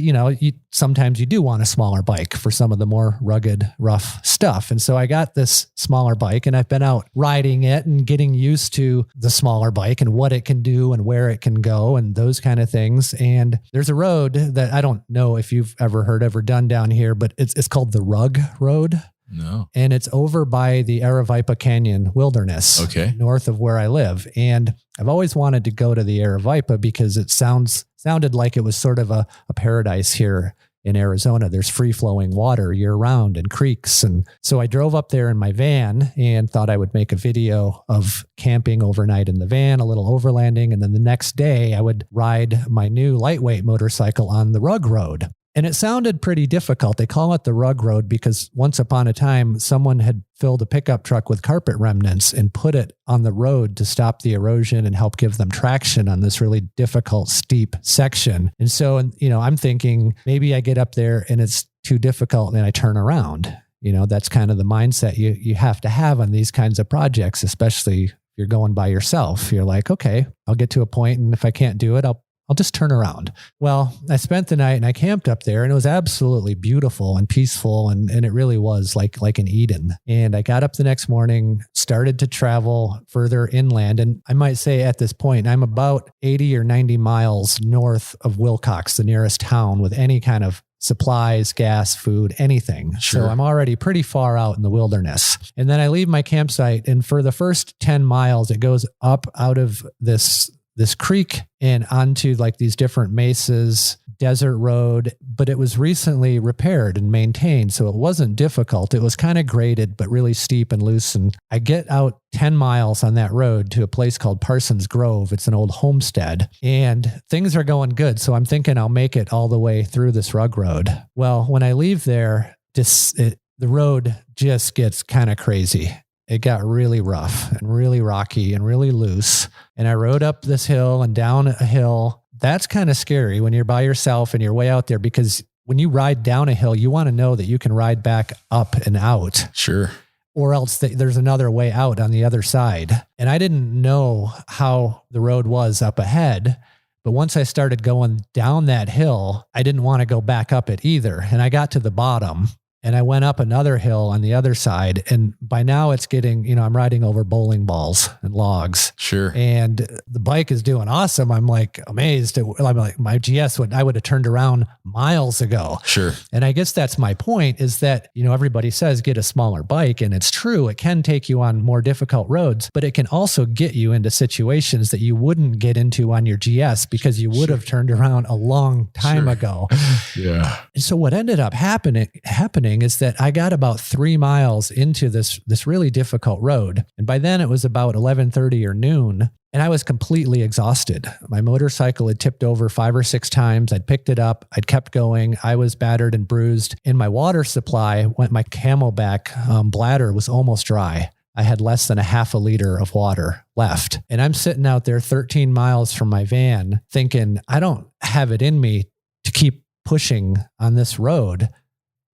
B: sometimes you do want a smaller bike for some of the more rugged, rough stuff. And so I got this smaller bike and I've been out riding it and getting used to the smaller bike and what it can do and where it can go and those kind of things. And there's a road that I don't know if you've ever done down here, but it's called the Rug Road.
A: No.
B: And it's over by the Aravaipa Canyon Wilderness, north of where I live. And I've always wanted to go to the Aravaipa because it sounded like it was sort of a paradise here in Arizona. There's free flowing water year round and creeks. And so I drove up there in my van and thought I would make a video of camping overnight in the van, a little overlanding. And then the next day I would ride my new lightweight motorcycle on the Rug Road. And it sounded pretty difficult. They call it the Rug Road because once upon a time, someone had filled a pickup truck with carpet remnants and put it on the road to stop the erosion and help give them traction on this really difficult, steep section. And so, I'm thinking maybe I get up there and it's too difficult and I turn around. That's kind of the mindset you have to have on these kinds of projects, especially if you're going by yourself. You're like, okay, I'll get to a point, and if I can't do it, I'll just turn around. Well, I spent the night and I camped up there and it was absolutely beautiful and peaceful. And it really was like an Eden. And I got up the next morning, started to travel further inland. And I might say at this point, I'm about 80 or 90 miles north of Wilcox, the nearest town with any kind of supplies, gas, food, anything.
A: Sure.
B: So I'm already pretty far out in the wilderness. And then I leave my campsite, and for the first 10 miles, it goes up out of this creek and onto like these different mesas, desert road, but it was recently repaired and maintained. So it wasn't difficult. It was kind of graded, but really steep and loose. And I get out 10 miles on that road to a place called Parsons Grove. It's an old homestead and things are going good. So I'm thinking I'll make it all the way through this Rug Road. Well, when I leave there, the road just gets kind of crazy. It got really rough and really rocky and really loose. And I rode up this hill and down a hill. That's kind of scary when you're by yourself and you're way out there, because when you ride down a hill, you want to know that you can ride back up and out.
A: Sure.
B: Or else there's another way out on the other side. And I didn't know how the road was up ahead. But once I started going down that hill, I didn't want to go back up it either. And I got to the bottom. And I went up another hill on the other side. And by now it's getting, I'm riding over bowling balls and logs.
A: Sure.
B: And the bike is doing awesome. I'm like amazed. I'm like, my GS I would have turned around miles ago.
A: Sure.
B: And I guess that's my point, is that, everybody says get a smaller bike, and it's true. It can take you on more difficult roads, but it can also get you into situations that you wouldn't get into on your GS because you would have turned around a long time ago.
A: Yeah.
B: And so what ended up happening is that I got about 3 miles into this really difficult road. And by then it was about 11:30 or noon. And I was completely exhausted. My motorcycle had tipped over 5 or 6 times. I'd picked it up. I'd kept going. I was battered and bruised. And my water supply, my Camelback bladder was almost dry. I had less than a half a liter of water left. And I'm sitting out there 13 miles from my van thinking, I don't have it in me to keep pushing on this road.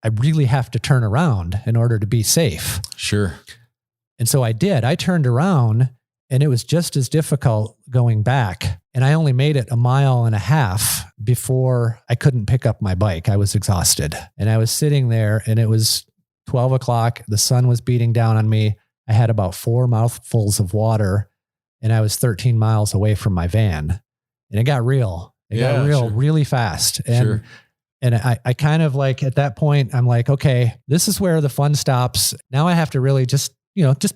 B: I really have to turn around in order to be safe.
A: Sure.
B: And so I did. I turned around, and it was just as difficult going back. And I only made it 1.5 miles before I couldn't pick up my bike. I was exhausted. And I was sitting there, and it was 12 o'clock. The sun was beating down on me. I had about 4 mouthfuls of water, and I was 13 miles away from my van. And it got real. It got real really fast. And And I kind of like, at that point, I'm like, okay, this is where the fun stops. Now I have to really just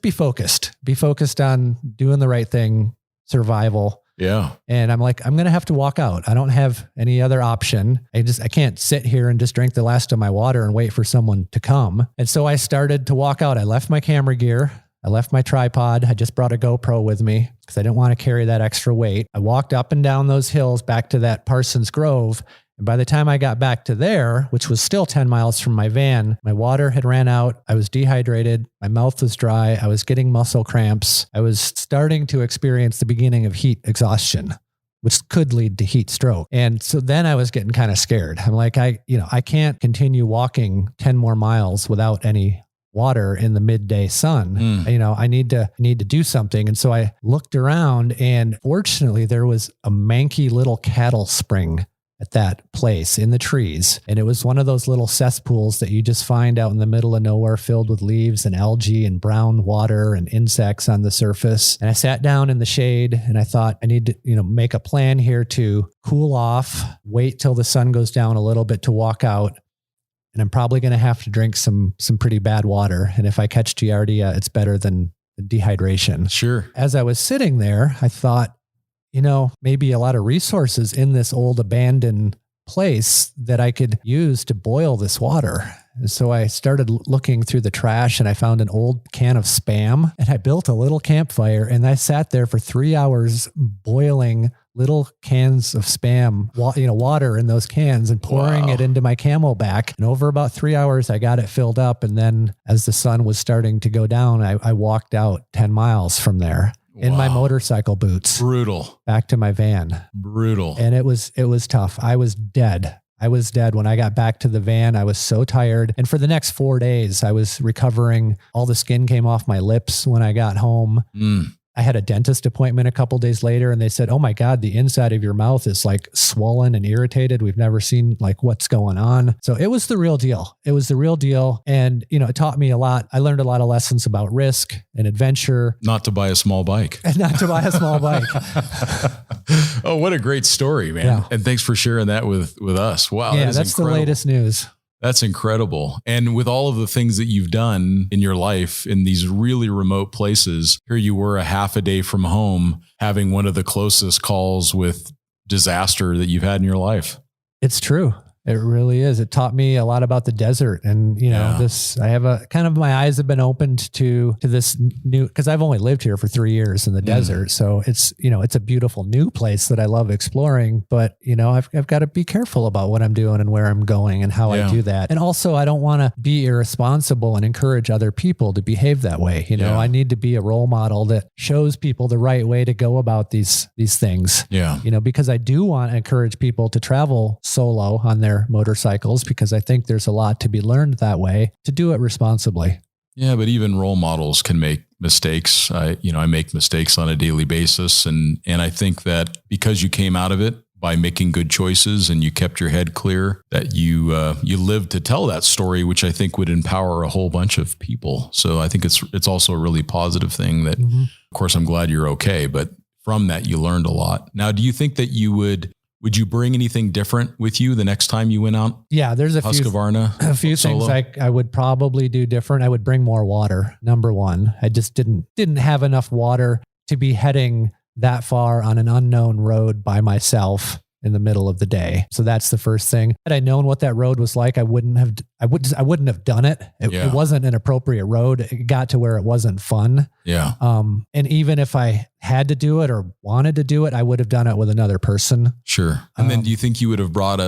B: be focused on doing the right thing, survival.
A: Yeah.
B: And I'm like, I'm going to have to walk out. I don't have any other option. I can't sit here and just drink the last of my water and wait for someone to come. And so I started to walk out. I left my camera gear. I left my tripod. I just brought a GoPro with me because I didn't want to carry that extra weight. I walked up and down those hills back to that Parsons Grove. And by the time I got back to there, which was still 10 miles from my van, my water had ran out. I was dehydrated. My mouth was dry. I was getting muscle cramps. I was starting to experience the beginning of heat exhaustion, which could lead to heat stroke. And so then I was getting kind of scared. I'm like, I can't continue walking 10 more miles without any water in the midday sun. I need to do something. And so I looked around, and fortunately there was a manky little cattle spring at that place in the trees. And it was one of those little cesspools that you just find out in the middle of nowhere, filled with leaves and algae and brown water and insects on the surface. And I sat down in the shade, and I thought, I need to, make a plan here to cool off, wait till the sun goes down a little bit to walk out. And I'm probably going to have to drink some pretty bad water. And if I catch Giardia, it's better than dehydration.
A: Sure.
B: As I was sitting there, I thought, maybe a lot of resources in this old abandoned place that I could use to boil this water. And so I started looking through the trash, and I found an old can of Spam, and I built a little campfire, and I sat there for 3 hours boiling little cans of Spam, water in those cans, and pouring it into my Camelback. And over about 3 hours, I got it filled up. And then as the sun was starting to go down, I walked out 10 miles from there. In my motorcycle boots.
A: Brutal.
B: Back to my van.
A: Brutal.
B: And it was tough. I was dead. When I got back to the van. I was so tired. And for the next 4 days, I was recovering. All the skin came off my lips when I got home. I had a dentist appointment a couple days later, and they said, "Oh my God, the inside of your mouth is like swollen and irritated. We've never seen what's going on." So it was the real deal. And, it taught me a lot. I learned a lot of lessons about risk and adventure.
A: Not to buy a small bike. Oh, what a great story, man. Yeah. And thanks for sharing that with us. Wow.
B: Yeah, that's incredible. The latest news.
A: That's incredible. And with all of the things that you've done in your life in these really remote places, here you were a half a day from home, having one of the closest calls with disaster that you've had in your life.
B: It's true. It really is. It taught me a lot about the desert. And, I have my eyes have been opened to this new, because I've only lived here for 3 years in the desert. So it's a beautiful new place that I love exploring, but I've got to be careful about what I'm doing and where I'm going and how I do that. And also I don't want to be irresponsible and encourage other people to behave that way. I need to be a role model that shows people the right way to go about these things.
A: Yeah.
B: Because I do want to encourage people to travel solo on their motorcycles, because I think there's a lot to be learned that way, to do it responsibly.
A: Yeah, but even role models can make mistakes. I make mistakes on a daily basis. And I think that because you came out of it by making good choices and you kept your head clear, that you lived to tell that story, which I think would empower a whole bunch of people. So I think it's also a really positive thing that, of course, I'm glad you're okay, but from that, you learned a lot. Now, do you think that would you bring anything different with you the next time you went out?
B: Yeah, there's a few things I would probably do different. I would bring more water. Number one, I just didn't have enough water to be heading that far on an unknown road by myself in the middle of the day. So that's the first thing. Had I known what that road was like, I wouldn't have done it. It wasn't an appropriate road. It got to where it wasn't fun.
A: Yeah.
B: And even if I had to do it or wanted to do it, I would have done it with another person.
A: Sure. And then do you think you would have brought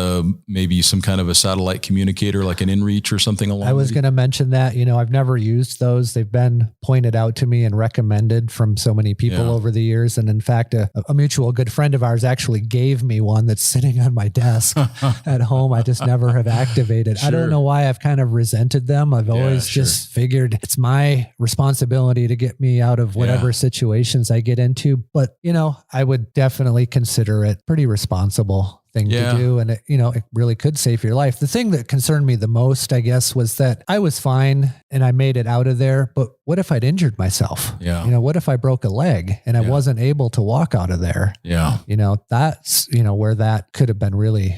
A: maybe some kind of a satellite communicator, like an inReach or something along?
B: I was going to mention that, I've never used those. They've been pointed out to me and recommended from so many people over the years. And in fact, a mutual good friend of ours actually gave me one that's sitting on my desk at home. I just never have activated. Sure. I don't know why I've kind of resented them. I've always just figured it's my responsibility to get me out of whatever situations I get into. But, I would definitely consider it pretty responsible thing to do. And it really could save your life. The thing that concerned me the most, I guess, was that I was fine and I made it out of there. But what if I'd injured myself?
A: Yeah.
B: What if I broke a leg and I wasn't able to walk out of there?
A: Yeah.
B: That's, where that could have been really,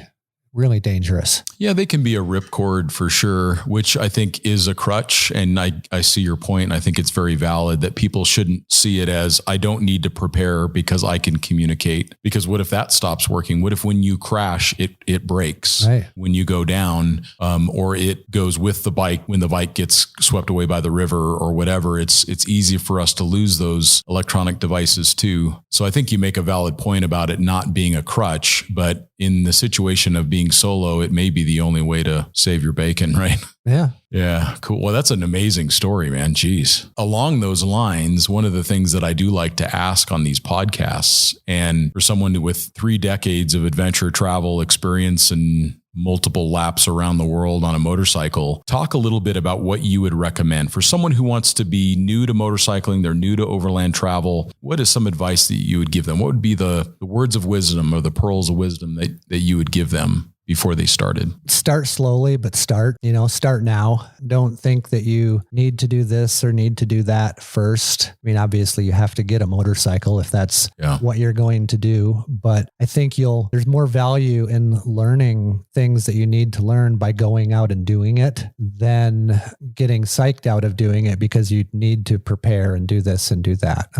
B: really dangerous.
A: Yeah, they can be a ripcord for sure, which I think is a crutch. And I see your point. And I think it's very valid that people shouldn't see it as, I don't need to prepare because I can communicate. Because what if that stops working? What if when you crash, it breaks when you go down, or it goes with the bike when the bike gets swept away by the river or whatever? It's easy for us to lose those electronic devices too. So I think you make a valid point about it not being a crutch, but in the situation of being solo, it may be the only way to save your bacon, right?
B: Yeah.
A: Yeah. Cool. Well, that's an amazing story, man. Jeez. Along those lines, one of the things that I do like to ask on these podcasts, and for someone with 3 decades of adventure travel experience and multiple laps around the world on a motorcycle, talk a little bit about what you would recommend for someone who wants to be new to motorcycling, they're new to overland travel. What is some advice that you would give them? What would be the words of wisdom or the pearls of wisdom that you would give them before they started?
B: Start slowly, but start now. Don't think that you need to do this or need to do that first. I mean, obviously you have to get a motorcycle if that's what you're going to do. But I think there's more value in learning things that you need to learn by going out and doing it than getting psyched out of doing it because you need to prepare and do this and do that.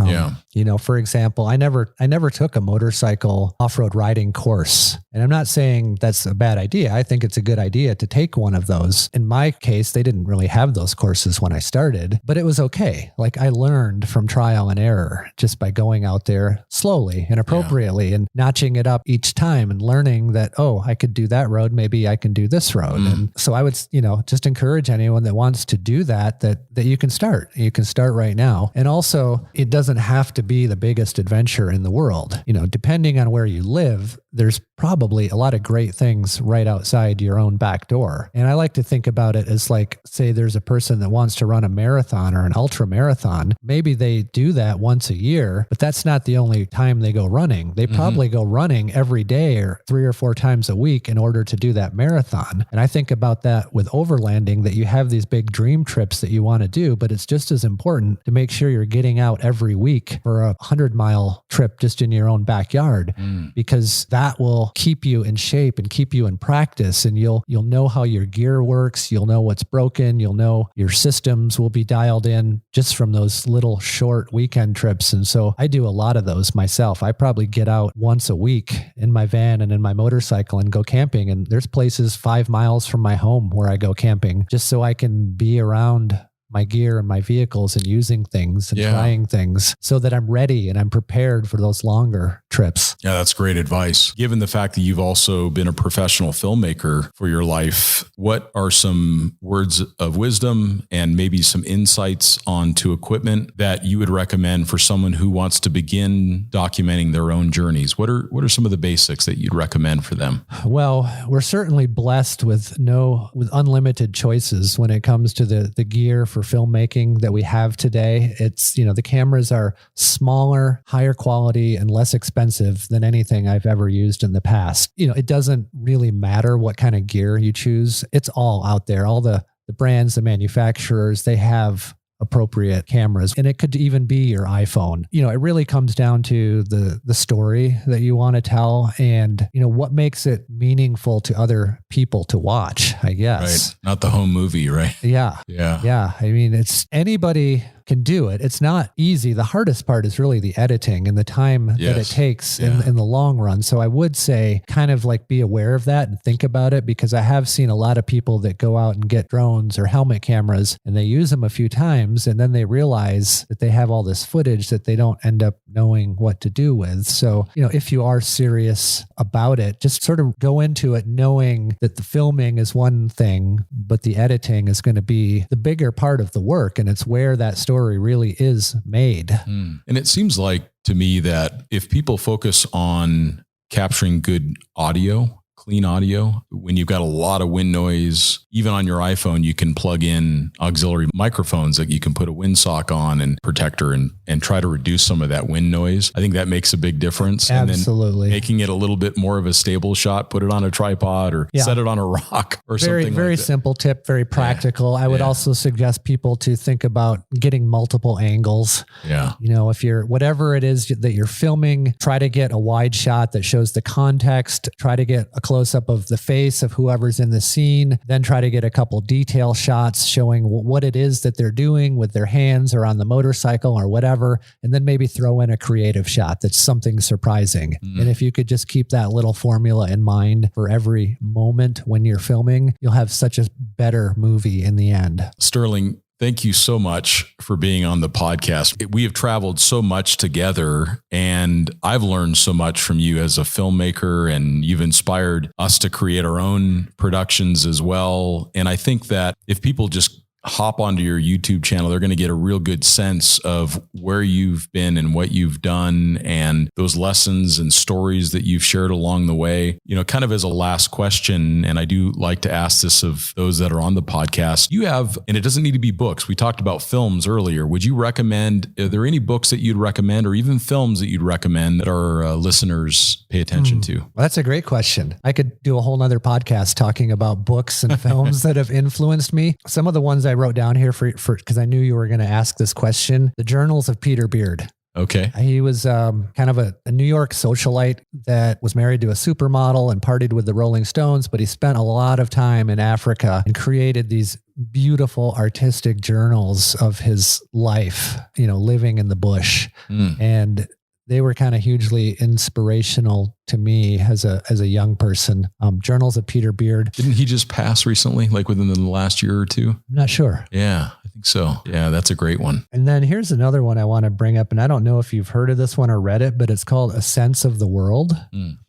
B: For example, I never took a motorcycle off-road riding course. And I'm not saying that's a bad idea. I think it's a good idea to take one of those. In my case, they didn't really have those courses when I started, but it was okay. Like I learned from trial and error just by going out there slowly and appropriately and notching it up each time and learning that, I could do that road. Maybe I can do this road. And so I would, just encourage anyone that wants to do that you can start. You can start right now. And also it doesn't have to be the biggest adventure in the world. Depending on where you live, there's probably a lot of great things right outside your own back door. And I like to think about it as like, say there's a person that wants to run a marathon or an ultra marathon. Maybe they do that once a year, but that's not the only time they go running. They probably go running every day or 3 or 4 times a week in order to do that marathon. And I think about that with overlanding, that you have these big dream trips that you want to do, but it's just as important to make sure you're getting out every week for a 100-mile trip just in your own backyard, because that will keep you in shape and keep you in practice, and you'll know how your gear works. You'll know what's broken. You'll know your systems will be dialed in just from those little short weekend trips. And so I do a lot of those myself. I probably get out once a week in my van and in my motorcycle and go camping. And there's places 5 miles from my home where I go camping just so I can be around my gear and my vehicles and using things and trying things so that I'm ready and I'm prepared for those longer trips.
A: Yeah, that's great advice. Given the fact that you've also been a professional filmmaker for your life, what are some words of wisdom and maybe some insights onto equipment that you would recommend for someone who wants to begin documenting their own journeys? What are some of the basics that you'd recommend for them?
B: Well, we're certainly blessed with unlimited choices when it comes to the gear for filmmaking that we have today. It's, the cameras are smaller, higher quality, and less expensive expensive than anything I've ever used in the past. It doesn't really matter what kind of gear you choose. It's all out there. All the brands, the manufacturers, they have appropriate cameras, and it could even be your iPhone. It really comes down to the story that you want to tell, and what makes it meaningful to other people to watch, I guess.
A: Right. Not the home movie, right?
B: Yeah. I mean, it's anybody can do it. It's not easy. The hardest part is really the editing and the time that it takes in the long run. So I would say kind of like be aware of that and think about it, because I have seen a lot of people that go out and get drones or helmet cameras and they use them a few times and then they realize that they have all this footage that they don't end up knowing what to do with. So, if you are serious about it, just sort of go into it knowing that the filming is one thing, but the editing is going to be the bigger part of the work. And it's where that story really is made.
A: And it seems like to me that if people focus on capturing good audio, clean audio, when you've got a lot of wind noise, even on your iPhone, you can plug in auxiliary microphones that you can put a windsock on and protector and try to reduce some of that wind noise. I think that makes a big difference.
B: Absolutely.
A: And then making it a little bit more of a stable shot, put it on a tripod or set it on a rock or something
B: very
A: like that.
B: Simple tip, very practical. I would also suggest people to think about getting multiple angles.
A: Yeah.
B: If you're, whatever it is that you're filming, try to get a wide shot that shows the context, try to get a close up of the face of whoever's in the scene, then try to get a couple detail shots showing what it is that they're doing with their hands or on the motorcycle or whatever. And then maybe throw in a creative shot that's something surprising. And if you could just keep that little formula in mind for every moment when you're filming, you'll have such a better movie in the end.
A: Sterling, thank you so much for being on the podcast. We have traveled so much together, and I've learned so much from you as a filmmaker, and you've inspired us to create our own productions as well. And I think that if people just hop onto your YouTube channel, they're going to get a real good sense of where you've been and what you've done and those lessons and stories that you've shared along the way. Kind of as a last question, and I do like to ask this of those that are on the podcast, you have, and it doesn't need to be books. We talked about films earlier. Would you recommend, are there any books that you'd recommend or even films that you'd recommend that our listeners pay attention to?
B: Well, that's a great question. I could do a whole nother podcast talking about books and films that have influenced me. Some of the ones I wrote down here for because I knew you were going to ask this question. The Journals of Peter Beard.
A: Okay.
B: He was kind of a New York socialite that was married to a supermodel and partied with the Rolling Stones, but he spent a lot of time in Africa and created these beautiful artistic journals of his life, living in the bush. And they were kind of hugely inspirational to me as a young person. Journals of Peter Beard.
A: Didn't he just pass recently, like within the last year or two?
B: I'm not sure.
A: Yeah, I think so. Yeah, that's a great one.
B: And then here's another one I want to bring up, and I don't know if you've heard of this one or read it, but it's called A Sense of the World.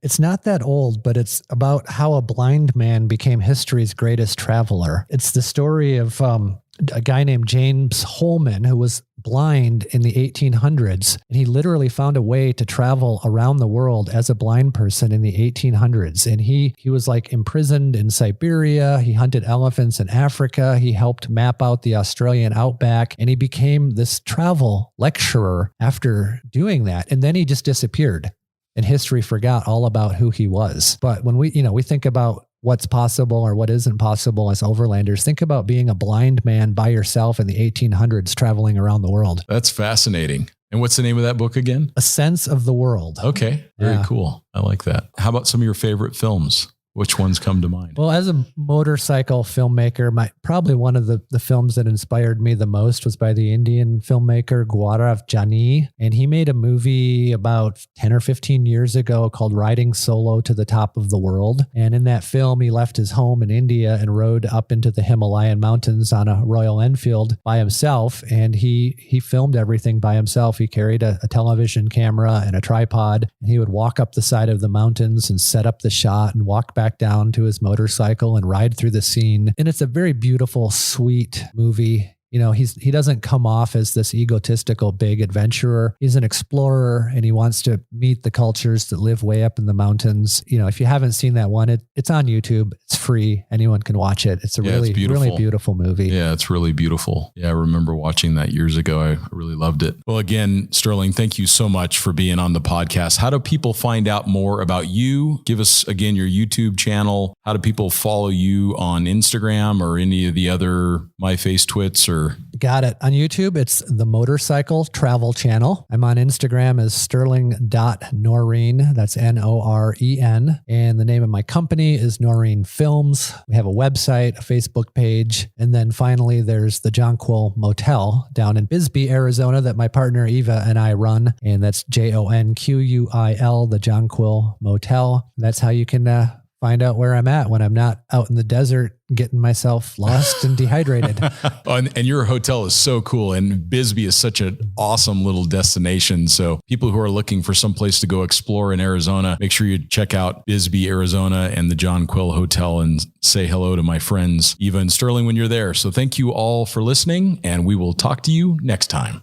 B: It's not that old, but it's about how a blind man became history's greatest traveler. It's the story of a guy named James Holman, who was blind in the 1800s. And he literally found a way to travel around the world as a blind person in the 1800s. And he was like imprisoned in Siberia. He hunted elephants in Africa. He helped map out the Australian outback. And he became this travel lecturer after doing that. And then he just disappeared. And history forgot all about who he was. But when we think about what's possible or what isn't possible as overlanders, think about being a blind man by yourself in the 1800s traveling around the world.
A: That's fascinating. And what's the name of that book again?
B: A Sense of the World.
A: Okay. Very cool. I like that. How about some of your favorite films? Which ones come to mind?
B: Well, as a motorcycle filmmaker, probably one of the films that inspired me the most was by the Indian filmmaker Gaurav Jani. And he made a movie about 10 or 15 years ago called Riding Solo to the Top of the World. And in that film, he left his home in India and rode up into the Himalayan mountains on a Royal Enfield by himself. And he filmed everything by himself. He carried a television camera and a tripod. And he would walk up the side of the mountains and set up the shot and walk back down to his motorcycle and ride through the scene. And it's a very beautiful, sweet movie. he doesn't come off as this egotistical big adventurer. He's an explorer, and he wants to meet the cultures that live way up in the mountains. If you haven't seen that one, it's on YouTube. It's free. Anyone can watch it. It's a really beautiful movie.
A: Yeah, it's really beautiful. Yeah, I remember watching that years ago. I really loved it. Well, again, Sterling, thank you so much for being on the podcast. How do people find out more about you? Give us, again, your YouTube channel. How do people follow you on Instagram or any of the other MyFace twits or?
B: Got it. On YouTube, it's the Motorcycle Travel Channel. I'm on Instagram as Sterling.Noren. That's Noren. And the name of my company is Noren Films. We have a website, a Facebook page. And then finally, there's the Jonquil Motel down in Bisbee, Arizona that my partner Eva and I run. And that's Jonquil, the Jonquil Motel. That's how you can find out where I'm at when I'm not out in the desert getting myself lost and dehydrated.
A: And your hotel is so cool. And Bisbee is such an awesome little destination. So people who are looking for some place to go explore in Arizona, make sure you check out Bisbee, Arizona and the Jonquil Hotel and say hello to my friends, Eva and Sterling, when you're there. So thank you all for listening, and we will talk to you next time.